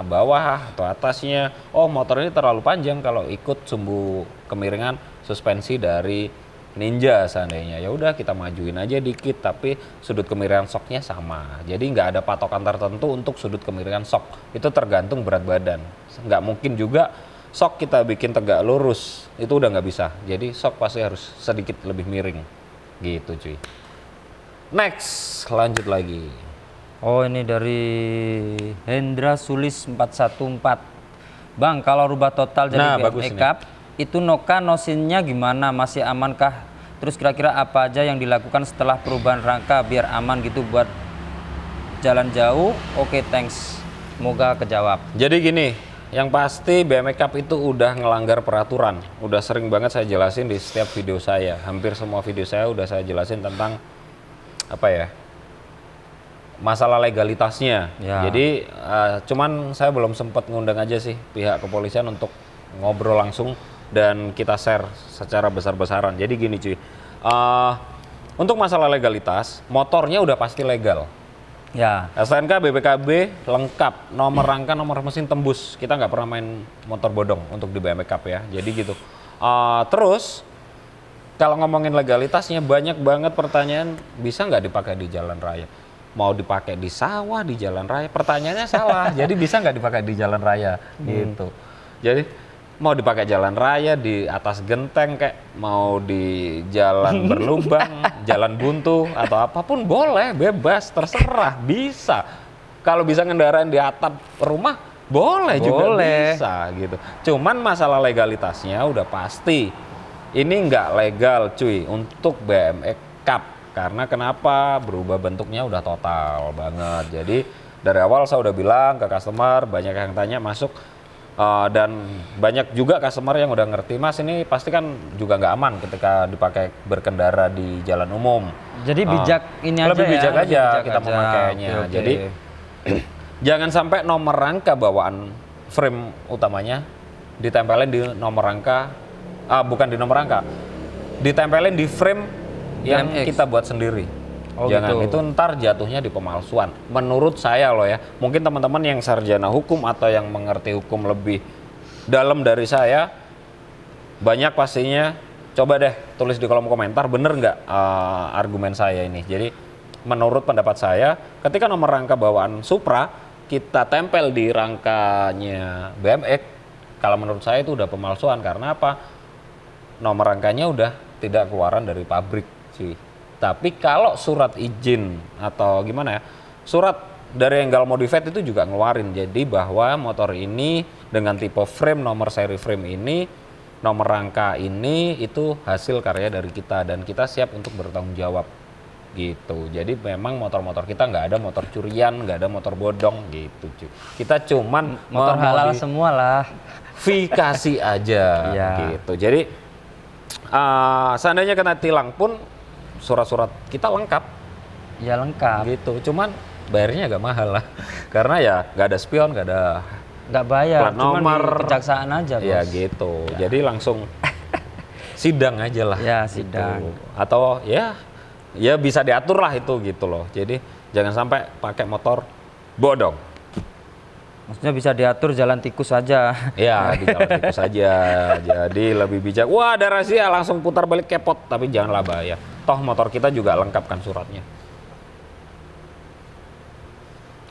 bawah atau atasnya. Motor ini terlalu panjang kalau ikut sumbu kemiringan suspensi dari Ninja seandainya. Ya udah kita majuin aja dikit, tapi sudut kemiringan shocknya sama. Jadi nggak ada patokan tertentu untuk sudut kemiringan shock. Itu tergantung berat badan. Nggak mungkin juga shock kita bikin tegak lurus. Itu udah nggak bisa. Jadi shock pasti harus sedikit lebih miring. Gitu cuy. Next, lanjut lagi. Oh, ini dari Hendra Sulis 414. Bang, kalau rubah total jadi bagus BM ini. Cup, itu noka nosinnya gimana? Masih amankah? Terus kira-kira apa aja yang dilakukan setelah perubahan rangka biar aman gitu buat jalan jauh? Oke, thanks. Semoga kejawab. Jadi gini, yang pasti BM Cup itu udah ngelanggar peraturan. Udah sering banget saya jelasin di setiap video saya. Hampir semua video saya udah saya jelasin tentang masalah legalitasnya. Ya. Jadi cuman saya belum sempat ngundang aja sih pihak kepolisian untuk ngobrol langsung dan kita share secara besar-besaran. Jadi gini cuy, untuk masalah legalitas, motornya udah pasti legal. Ya. STNK, BPKB lengkap, nomor rangka, nomor mesin tembus. Kita nggak pernah main motor bodong untuk di BMW Cup ya. Jadi gitu. Terus kalau ngomongin legalitasnya banyak banget pertanyaan, bisa nggak dipakai di jalan raya? Mau dipakai di sawah, di jalan raya? Pertanyaannya salah. Jadi bisa nggak dipakai di jalan raya? Gitu. Jadi mau dipakai jalan raya, di atas genteng kayak mau di jalan berlubang, jalan buntu atau apapun boleh, bebas, terserah, bisa. Kalau bisa ngendarain di atap rumah, boleh juga bisa gitu. Cuman masalah legalitasnya udah pasti. Ini nggak legal cuy untuk BMX Cup. Karena kenapa? Berubah bentuknya udah total banget. Jadi dari awal saya udah bilang ke customer, banyak yang tanya masuk. Dan banyak juga customer yang udah ngerti, Mas ini pasti kan juga nggak aman ketika dipakai berkendara di jalan umum. Jadi bijak ini aja lebih ya. bijak lebih aja bijak kita aja. memakainya. Oke, oke. Jadi jangan sampai nomor rangka bawaan frame utamanya ditempelin di nomor rangka, bukan di nomor rangka, ditempelin di frame yang BMX. kita buat sendiri. Oh, Jangan gitu. itu ntar jatuhnya di pemalsuan. Menurut saya loh ya, mungkin teman-teman yang sarjana hukum atau yang mengerti hukum lebih dalam dari saya, banyak pastinya. Coba deh tulis di kolom komentar, bener nggak argumen saya ini. Jadi menurut pendapat saya, ketika nomor rangka bawaan Supra kita tempel di rangkanya BMX, kalau menurut saya itu udah pemalsuan. Karena apa? Nomor rangkanya udah tidak keluaran dari pabrik sih. Tapi kalau surat izin atau gimana ya, surat dari Enggal Modified itu juga ngeluarin. Jadi bahwa motor ini dengan tipe frame, nomor seri frame ini, nomor rangka ini itu hasil karya dari kita dan kita siap untuk bertanggung jawab gitu. Jadi memang motor-motor kita nggak ada motor curian, nggak ada motor bodong gitu cuy. Kita cuman Motor halal semua lah. modifikasi aja Iya. gitu. Jadi seandainya kena tilang pun surat-surat kita lengkap Ya lengkap. gitu. Cuman bayarnya agak mahal lah. Karena ya nggak ada spion, nggak ada Nggak bayar, plat cuma nomor. di kejaksaan aja, Bos. ya gitu. Jadi langsung sidang aja lah. Ya, gitu. sidang. Atau ya bisa diatur lah itu gitu loh. Jadi jangan sampai pakai motor bodong. Maksudnya bisa diatur jalan tikus aja. Ya, di jalan tikus saja. Jadi lebih bijak. Wah, ada rahasia, langsung putar balik kepot. Tapi janganlah bahaya. Toh motor kita juga lengkap kan suratnya.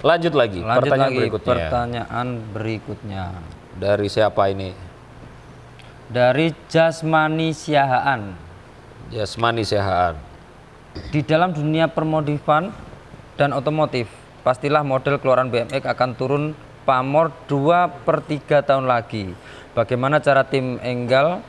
Lanjut lagi. Lanjut pertanyaan lagi berikutnya. pertanyaan berikutnya. Dari siapa ini? Dari Jasmani Siahaan. Jasmani Sehaan. Di dalam dunia permodifan dan otomotif, pastilah model keluaran BMX akan turun pamor 2/3 tahun lagi. Bagaimana cara tim Enggal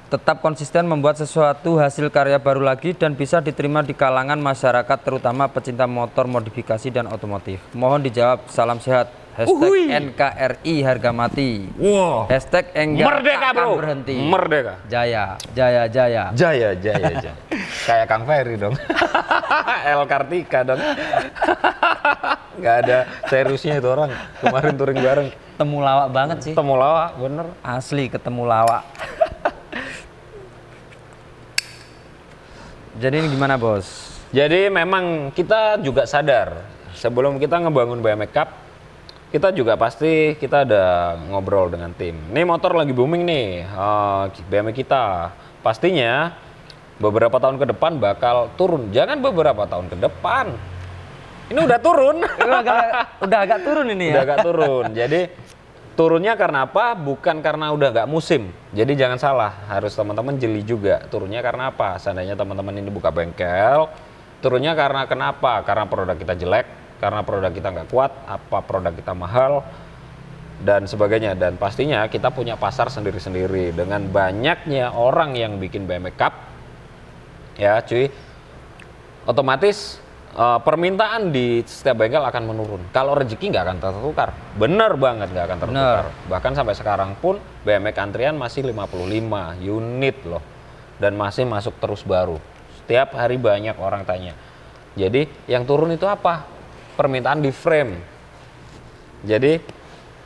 tetap konsisten membuat sesuatu hasil karya baru lagi dan bisa diterima di kalangan masyarakat terutama pecinta motor modifikasi dan otomotif? Mohon dijawab. Salam sehat. Hashtag NKRI harga mati. Wow. Hashtag Enggal Merdeka takkan bro. berhenti. Merdeka. Jaya, jaya, jaya. Jaya, jaya, jaya. Kayak Kang Ferry dong. El Kartika dong. Gak ada seriusnya itu orang. Kemarin touring bareng. Temu lawak banget sih. Ketemu lawak, bener. Asli ketemu lawak. Jadi ini gimana, Bos? Jadi memang kita juga sadar sebelum kita ngebangun BMX Cup, kita juga pasti kita ada ngobrol dengan tim. Nih motor lagi booming nih, BMX kita. Pastinya beberapa tahun ke depan bakal turun. Jangan beberapa tahun ke depan. Ini udah turun. Udah agak turun ini Udah ya. agak turun. Jadi turunnya karena apa? Bukan karena udah nggak musim. Jadi jangan salah, harus teman-teman jeli juga. Turunnya karena apa? Seandainya teman-teman ini buka bengkel, turunnya karena kenapa? Karena produk kita jelek, karena produk kita nggak kuat, apa produk kita mahal, dan sebagainya. Dan pastinya kita punya pasar sendiri-sendiri. Dengan banyaknya orang yang bikin BMX Cup, ya cuy, otomatis permintaan di setiap bengkel akan menurun. Kalau rezeki nggak akan tertukar. Bener banget nggak akan tertukar. Bahkan sampai sekarang pun BMX antrian masih 55 unit loh. Dan masih masuk terus baru. Setiap hari banyak orang tanya. Jadi yang turun itu apa? Permintaan di frame. Jadi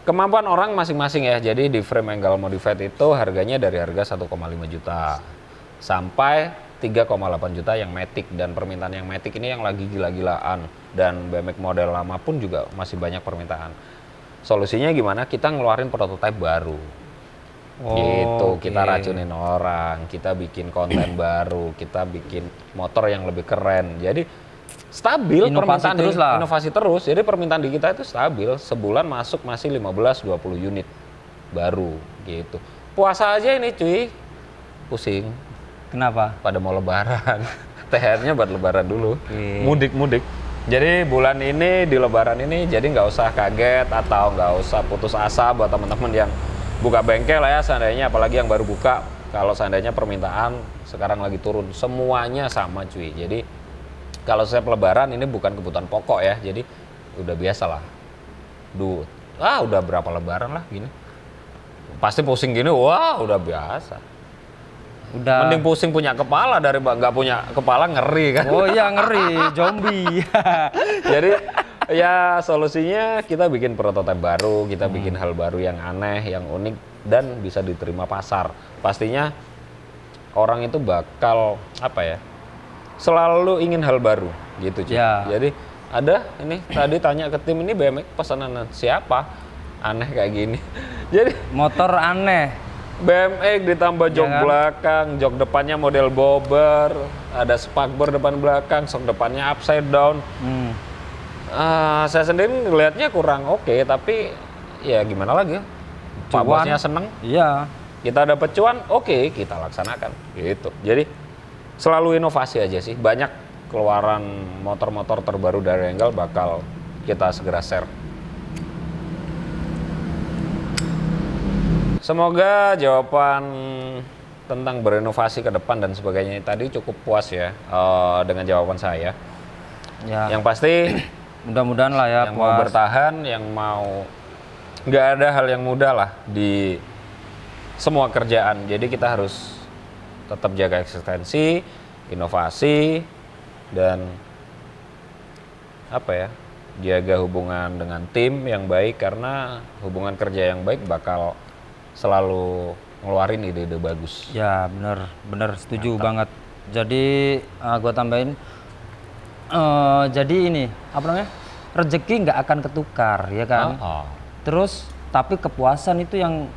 kemampuan orang masing-masing ya. Jadi di frame Enggal Modified itu harganya dari harga 1,5 juta sampai 3,8 juta yang Matic, dan permintaan yang Matic ini yang lagi gila-gilaan, dan BMX model lama pun juga masih banyak permintaan. Solusinya gimana? Kita ngeluarin prototipe baru. gitu. oke. Kita racunin orang, kita bikin konten baru, kita bikin motor yang lebih keren. Jadi stabil Inovasi permintaan terus lah. inovasi terus. Jadi permintaan di kita itu stabil, sebulan masuk masih 15-20 unit baru gitu. Puasa aja ini cuy, pusing Kenapa? pada mau lebaran. THR-nya buat lebaran dulu. Oke. Mudik-mudik. Jadi bulan ini di lebaran ini jadi nggak usah kaget atau nggak usah putus asa buat teman-teman yang buka bengkel ya seandainya, apalagi yang baru buka. Kalau seandainya permintaan sekarang lagi turun, semuanya sama cuy. Jadi kalau saya lebaran ini bukan kebutuhan pokok ya. Jadi udah biasa lah. Udah berapa lebaran lah gini. Pasti pusing gini, wah udah biasa. Udah. Mending pusing punya kepala dari nggak punya kepala, ngeri kan. Oh iya, ngeri, zombie. Jadi ya solusinya kita bikin prototipe baru, kita bikin hal baru yang aneh, yang unik dan bisa diterima pasar. Pastinya orang itu bakal apa ya? Selalu ingin hal baru gitu cuy. Ya. Jadi ada ini tadi tanya ke tim ini BMX pesanan siapa? Aneh kayak gini. Jadi Motor aneh. BMX ditambah jok Ya kan? belakang, jok depannya model bobber, ada spakbor depan belakang, sok depannya upside down. Saya sendiri ngelihatnya kurang oke, tapi ya gimana lagi ya? Pak Cuan. bosnya seneng, Iya. kita dapat cuan, oke kita laksanakan gitu. Jadi selalu inovasi aja sih. Banyak keluaran motor-motor terbaru dari Engel bakal kita segera share. Semoga jawaban tentang berinovasi ke depan dan sebagainya tadi cukup puas ya dengan jawaban saya. Ya. Yang pasti Mudah-mudahan lah ya yang mau puas. bertahan, yang mau nggak ada hal yang mudah lah di semua kerjaan. Jadi kita harus tetap jaga eksistensi, inovasi, dan apa ya, jaga hubungan dengan tim yang baik karena hubungan kerja yang baik bakal selalu ngeluarin ide-ide bagus. Ya bener setuju banget. Jadi gua tambahin, jadi ini apa namanya, rezeki nggak akan ketukar ya kan. Terus tapi kepuasan itu yang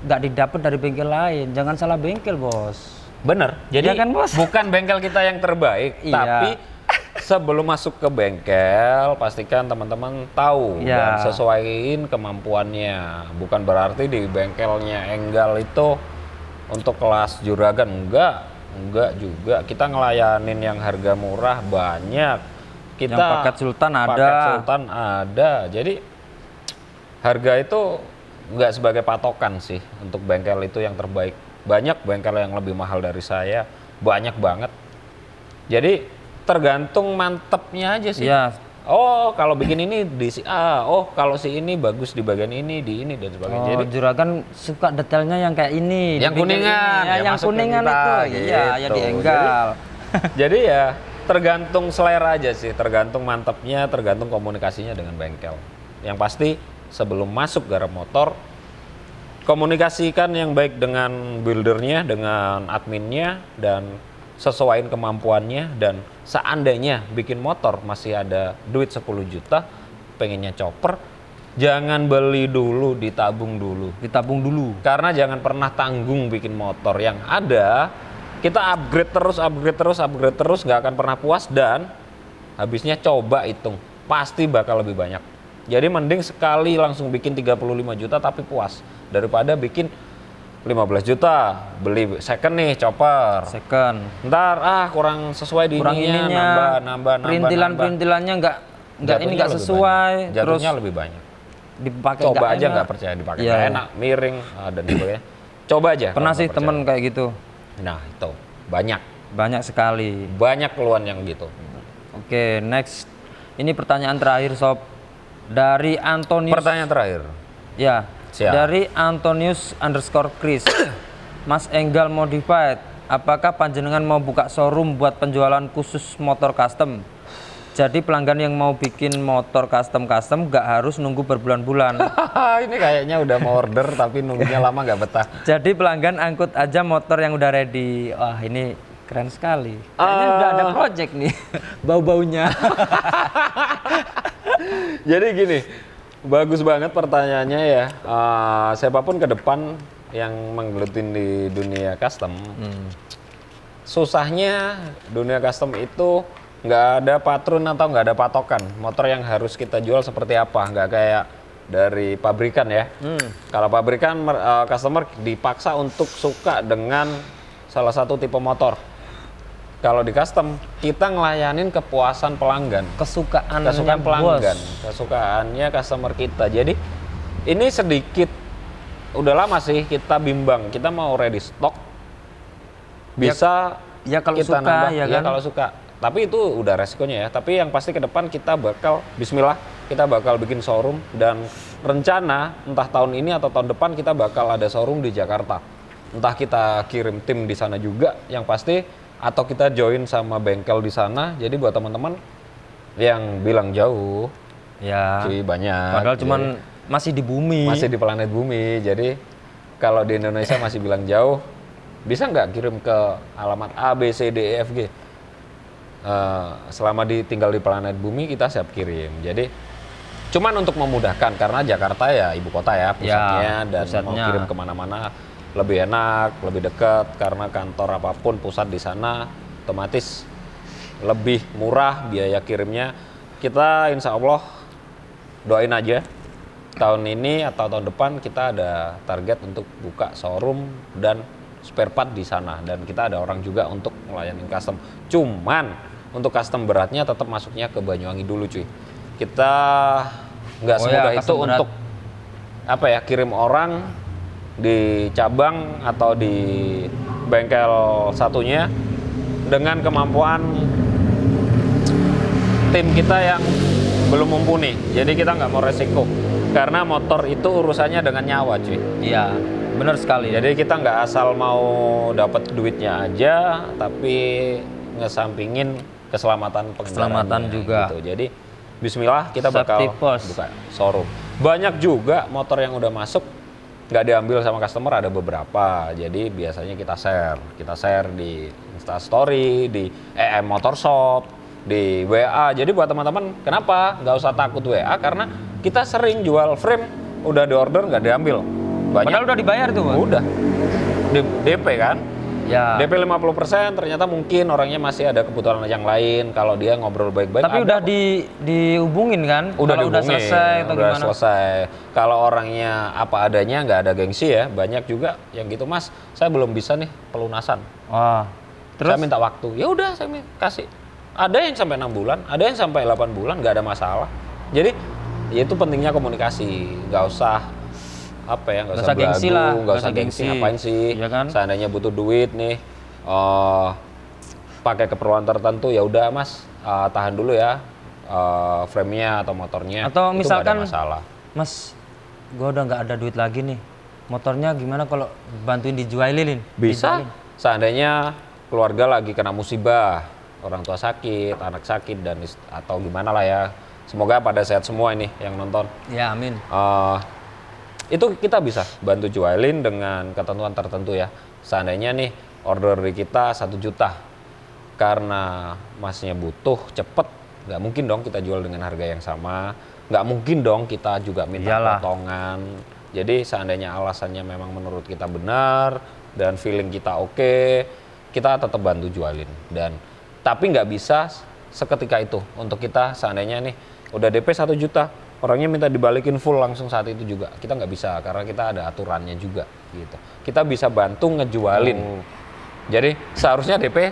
nggak didapat dari bengkel lain. Jangan salah bengkel bos. Bener. Jadi Iya kan, Bos? bukan bengkel kita yang terbaik, Iya. tapi sebelum masuk ke bengkel pastikan teman-teman tahu Iya. dan sesuaiin kemampuannya. Bukan berarti di bengkelnya Enggal itu untuk kelas juragan, enggak juga. Kita ngelayanin yang harga murah banyak. Kita Yang paket sultan ada. Paket sultan ada. Jadi harga itu nggak sebagai patokan sih untuk bengkel itu yang terbaik. Banyak bengkel yang lebih mahal dari saya, banyak banget. Jadi tergantung mantepnya aja sih. Iya. Oh kalau bikin ini di si A, oh kalau si ini bagus di bagian ini, di ini dan sebagainya. Oh, Jadi juragan suka detailnya yang kayak ini. Yang di bengkel kuningan, ini. ya Ya, yang masuk ke kuningan kita, itu. Iya, ya gitu. di enggal. jadi ya tergantung selera aja sih, tergantung mantepnya, tergantung komunikasinya dengan bengkel. Yang pasti sebelum masuk garap motor, komunikasikan yang baik dengan buildernya, dengan adminnya, dan sesuaiin kemampuannya. Dan seandainya bikin motor masih ada duit 10 juta, pengennya chopper, jangan beli dulu, ditabung dulu. Ditabung dulu. Karena jangan pernah tanggung bikin motor. Yang ada kita upgrade terus, nggak akan pernah puas, dan habisnya coba hitung pasti bakal lebih banyak. Jadi mending sekali langsung bikin 35 juta tapi puas daripada bikin 15 juta beli second nih chopper. Second. Ntar kurang sesuai di Kurang ininya. nambah. Perintilannya nggak ini nggak sesuai. Terus Jatuhnya lebih banyak. dipakai Coba nggak aja enak. nggak percaya dipakai Iya. nggak enak, miring dan sebagainya. Coba aja. Pernah kalau sih nggak temen percaya. kayak gitu. Nah itu Banyak sekali. banyak keluhan yang gitu. Oke, next. Ini pertanyaan terakhir sob. Dari Antonius. Pertanyaan terakhir. Ya. Siap. Dari Antonius_Chris. Mas Enggal Modified, apakah panjenengan mau buka showroom buat penjualan khusus motor custom? Jadi pelanggan yang mau bikin motor custom nggak harus nunggu berbulan-bulan. Ini kayaknya udah mau order tapi nunggunya lama nggak betah. Jadi pelanggan angkut aja motor yang udah ready. Wah ini keren sekali. Kayaknya udah ada project nih. Bau-baunya. Jadi gini, bagus banget pertanyaannya ya. Siapapun ke depan yang menggelutin di dunia custom, susahnya dunia custom itu nggak ada patron atau nggak ada patokan motor yang harus kita jual seperti apa, nggak kayak dari pabrikan ya. Kalau pabrikan customer dipaksa untuk suka dengan salah satu tipe motor. Kalau di custom kita ngelayanin kepuasan pelanggan, kesukaan pelanggan, kesukaannya customer kita. Jadi ini sedikit udah lama sih kita bimbang, kita mau ready stock bisa ya kalau kita suka, nambah ya kan? kalau suka. Tapi itu udah resikonya ya. Tapi yang pasti ke depan kita bakal bismillah kita bakal bikin showroom, dan rencana entah tahun ini atau tahun depan kita bakal ada showroom di Jakarta. Entah kita kirim tim di sana juga yang pasti, atau kita join sama bengkel di sana. Jadi buat teman-teman yang bilang jauh, Ya. cuy banyak. Padahal Jadi, cuman masih di bumi. masih di planet bumi. Jadi kalau di Indonesia masih bilang jauh, bisa nggak kirim ke alamat A, B, C, D, E, F, G? Selama tinggal di planet bumi kita siap kirim. Jadi cuman untuk memudahkan, karena Jakarta ya ibu kota ya pusatnya, dan mau kirim kemana-mana lebih enak, lebih dekat, karena kantor apapun pusat di sana, otomatis lebih murah biaya kirimnya. Kita insya Allah doain aja tahun ini atau tahun depan kita ada target untuk buka showroom dan spare part di sana, dan kita ada orang juga untuk melayani custom. Cuman untuk custom beratnya tetap masuknya ke Banyuwangi dulu cuy. Kita nggak semudah itu untuk apa ya, kirim orang di cabang atau di bengkel satunya dengan kemampuan tim kita yang belum mumpuni. Jadi kita nggak mau resiko, karena motor itu urusannya dengan nyawa cuy. Iya, benar sekali. Jadi kita nggak asal mau dapat duitnya aja, tapi ngesampingin keselamatan pengendara juga. gitu. Jadi bismillah kita bakal buka showroom. Banyak juga motor yang udah masuk nggak diambil sama customer, ada beberapa. Jadi biasanya kita share di Instastory, di EM Motor Shop, di WA. Jadi buat teman-teman, kenapa nggak usah takut WA? Karena kita sering jual frame udah di order nggak diambil. Banyak. Padahal udah dibayar tuh, Bang. Udah. DP kan? Ya. DP 50%, ternyata mungkin orangnya masih ada kebutuhan yang lain. Kalau dia ngobrol baik-baik. Tapi udah dihubungin kan? Udah kalau udah selesai atau udah gimana? selesai. Kalau orangnya apa adanya, nggak ada gengsi ya. Banyak juga yang gitu, Mas, saya belum bisa nih pelunasan. Wah. Terus? Saya minta waktu. Ya udah saya kasih. Ada yang sampai 6 bulan, ada yang sampai 8 bulan, nggak ada masalah. Jadi ya itu pentingnya komunikasi. Nggak usah apa ya, nggak usah gengsi lah, nggak usah gengsi, ngapain sih? Ya kan? Seandainya butuh duit nih, pakai keperluan tertentu, ya udah Mas, tahan dulu ya frame-nya atau motornya. Atau itu misalkan, nggak ada masalah. Mas, gua udah nggak ada duit lagi nih. Motornya gimana kalau bantuin dijualin? Bisa. Seandainya keluarga lagi kena musibah, orang tua sakit, anak sakit, dan atau gimana lah ya. Semoga pada sehat semua ini yang nonton. Ya, amin. Itu kita bisa bantu jualin dengan ketentuan tertentu ya. Seandainya nih order dari kita 1 juta, karena masnya butuh cepet, nggak mungkin dong kita jual dengan harga yang sama, nggak mungkin dong kita juga minta potongan. Jadi seandainya alasannya memang menurut kita benar dan feeling kita oke, kita tetap bantu jualin. Dan tapi nggak bisa seketika itu. Untuk kita seandainya nih udah DP 1 juta, orangnya minta dibalikin full langsung saat itu juga, kita nggak bisa, karena kita ada aturannya juga gitu. Kita bisa bantu ngejualin. Jadi seharusnya DP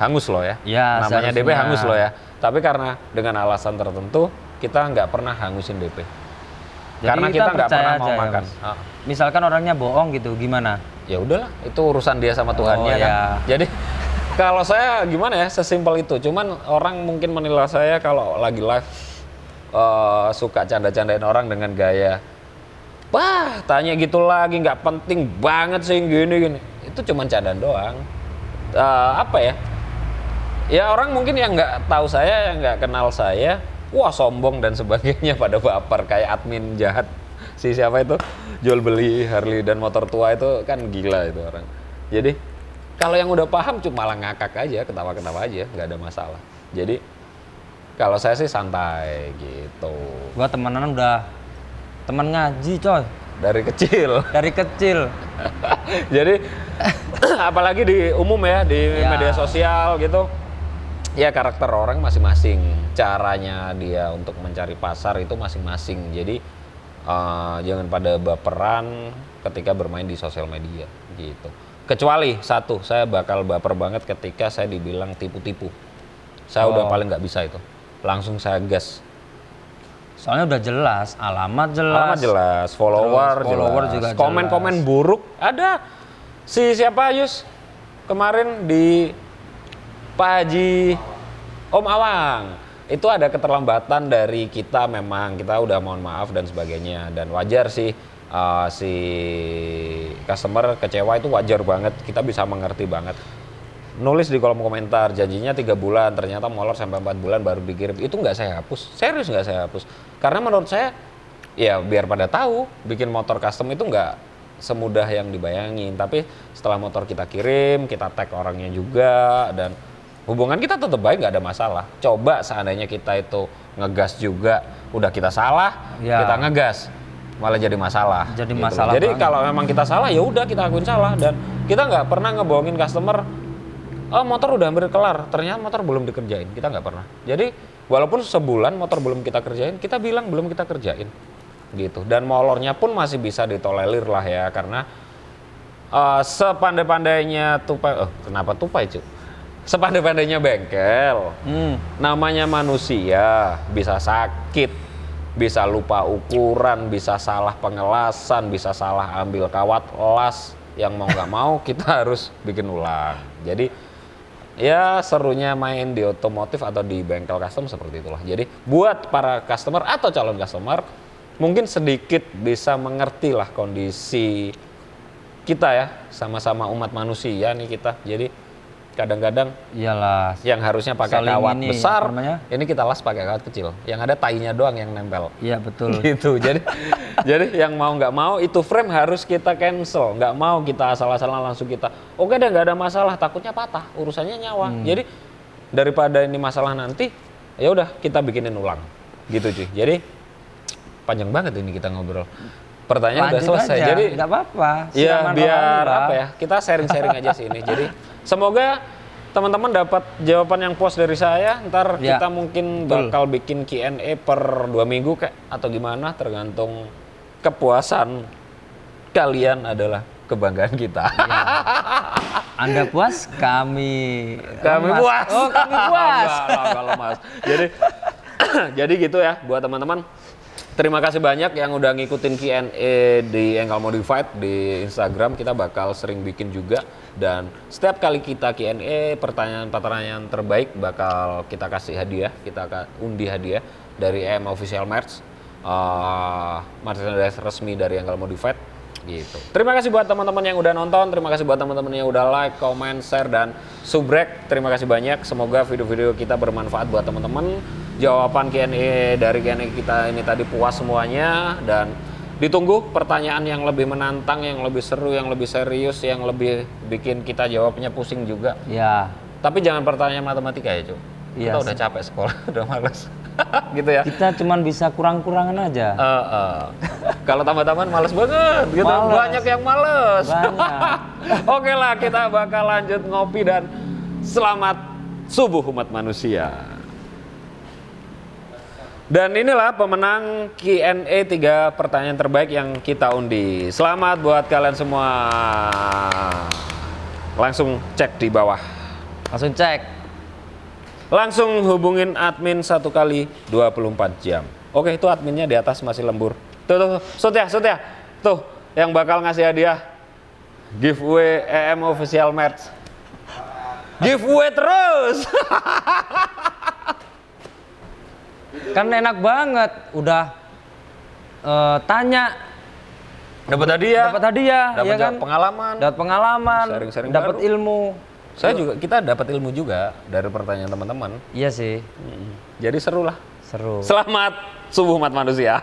hangus loh ya. Ya, namanya seharusnya. DP hangus loh ya. Tapi karena dengan alasan tertentu kita nggak pernah hangusin DP. Jadi Karena kita nggak pernah mau aja ya, makan. Mas? Misalkan orangnya bohong gitu, gimana? Ya udahlah, itu urusan dia sama Tuhannya kan. ya. Jadi kalau saya gimana ya, sesimpel itu. Cuman orang mungkin menilai saya kalau lagi live suka canda-candain orang dengan gaya, wah tanya gitu lagi, nggak penting banget sih gini-gini. Itu cuman candaan doang. Apa ya? Ya orang mungkin yang nggak tahu saya, yang nggak kenal saya, wah sombong dan sebagainya pada baper kayak admin jahat. Si siapa itu? Jual beli Harley dan motor tua itu kan gila itu orang. Jadi kalau yang udah paham cuma malah ngakak aja, ketawa-ketawa aja, nggak ada masalah. Jadi kalau saya sih santai gitu. Gua temenan udah teman ngaji, coy. dari kecil. Dari kecil. Jadi apalagi di umum ya, di Ya. media sosial gitu. Ya karakter orang masing-masing, caranya dia untuk mencari pasar itu masing-masing. Jadi jangan pada baperan ketika bermain di sosial media gitu. Kecuali satu, saya bakal baper banget ketika saya dibilang tipu-tipu. Saya udah paling nggak bisa itu. Langsung saya gas. Soalnya udah jelas, alamat jelas. Alamat jelas, follower follower jelas, juga komen-komen buruk ada. Si siapa Yus kemarin di Pak Haji Om Awang itu ada keterlambatan dari kita, memang kita udah mohon maaf dan sebagainya, dan wajar sih si customer kecewa, itu wajar banget, kita bisa mengerti banget. Nulis di kolom komentar janjinya 3 bulan, ternyata molor sampai 4 bulan baru dikirim, itu nggak saya hapus, serius nggak saya hapus, karena menurut saya ya biar pada tahu bikin motor custom itu nggak semudah yang dibayangin. Tapi setelah motor kita kirim, kita tag orangnya juga, dan hubungan kita tetap baik, nggak ada masalah. Coba seandainya kita itu ngegas juga, udah kita salah, Ya. kita ngegas, malah jadi masalah. Jadi gitu. masalah Jadi banget. kalau memang kita salah ya udah kita akuin salah, dan kita nggak pernah ngebohongin customer. Oh motor udah hampir kelar, ternyata motor belum dikerjain, kita nggak pernah. Jadi walaupun sebulan motor belum kita kerjain, kita bilang belum kita kerjain, gitu. Dan molornya pun masih bisa ditolerir lah ya, karena sepandai-pandainya tupai, kenapa tupai cu? Sepandai-pandainya bengkel, namanya manusia, bisa sakit, bisa lupa ukuran, bisa salah pengelasan, bisa salah ambil kawat las, yang mau nggak mau kita harus bikin ulang. Jadi ya serunya main di otomotif atau di bengkel custom seperti itulah. Jadi buat para customer atau calon customer mungkin sedikit bisa mengerti lah kondisi kita ya, sama-sama umat manusia nih kita. Jadi kadang-kadang Iyalah. yang harusnya pakai Saling kawat ini, besar, apa namanya? ini kita las pakai kawat kecil. Yang ada tainya doang yang nempel. Iya betul. Gitu. Jadi yang mau nggak mau itu frame harus kita cancel. Nggak mau kita asal-asalan langsung kita. Oke deh, nggak ada masalah. Takutnya patah. Urusannya nyawa. Jadi daripada ini masalah nanti, ya udah kita bikinin ulang. Gitu cuy. Jadi panjang banget ini kita ngobrol. Pertanyaan udah Lanjut selesai. aja, Jadi nggak apa-apa. ya Siraman biar rohani, Pak. apa ya, kita sharing-sharing aja sih ini. Jadi semoga teman-teman dapat jawaban yang puas dari saya. Ntar Ya, kita mungkin betul. bakal bikin Q&A per 2 minggu kayak atau gimana, tergantung kepuasan kalian adalah kebanggaan kita. Anda puas, kami Kami lemas. puas. Oh, kami puas. Enggak lah, kalau Mas. Jadi jadi gitu ya buat teman-teman. Terima kasih banyak yang udah ngikutin Q&A di Engkel Modified di Instagram. Kita bakal sering bikin juga, dan setiap kali kita Q&A pertanyaan-pertanyaan terbaik bakal kita kasih hadiah, kita undi hadiah dari EM Official Merch, merchandise resmi dari Engkel Modified gitu. Terima kasih buat teman-teman yang udah nonton, terima kasih buat teman-teman yang udah like, comment, share, dan subrek. Terima kasih banyak. Semoga video-video kita bermanfaat buat teman-teman. Jawaban Q&A dari Q&A kita ini tadi puas semuanya, dan ditunggu pertanyaan yang lebih menantang, yang lebih seru, yang lebih serius, yang lebih bikin kita jawabnya pusing juga. Ya, Tapi jangan pertanyaan matematika ya, Cuk. Iya Kita sih. udah capek sekolah, udah males. Gitu ya. kita cuman bisa kurang-kurangan aja. Kalau tambah-tambahan males banget gitu. Males. Banyak yang males. Banyak. Oke lah, kita bakal lanjut ngopi, dan selamat subuh umat manusia. Dan inilah pemenang Q&A 3 pertanyaan terbaik yang kita undi. Selamat buat kalian semua. Langsung cek di bawah. Langsung cek. Langsung hubungin admin 1 kali 24 jam. Oke, itu adminnya di atas masih lembur. Tuh, Sut ya. Tuh, yang bakal ngasih hadiah. Giveaway EM Official Merch. Giveaway terus. Kan enak banget. Udah tanya, Dapat hadiah. dapat hadiah, Dapat ya kan? pengalaman. Dapat pengalaman, Sharing-sharing dapat baru. ilmu. Kita dapat ilmu juga dari pertanyaan teman-teman. Iya sih, Jadi seru lah. seru. Selamat subuh umat manusia.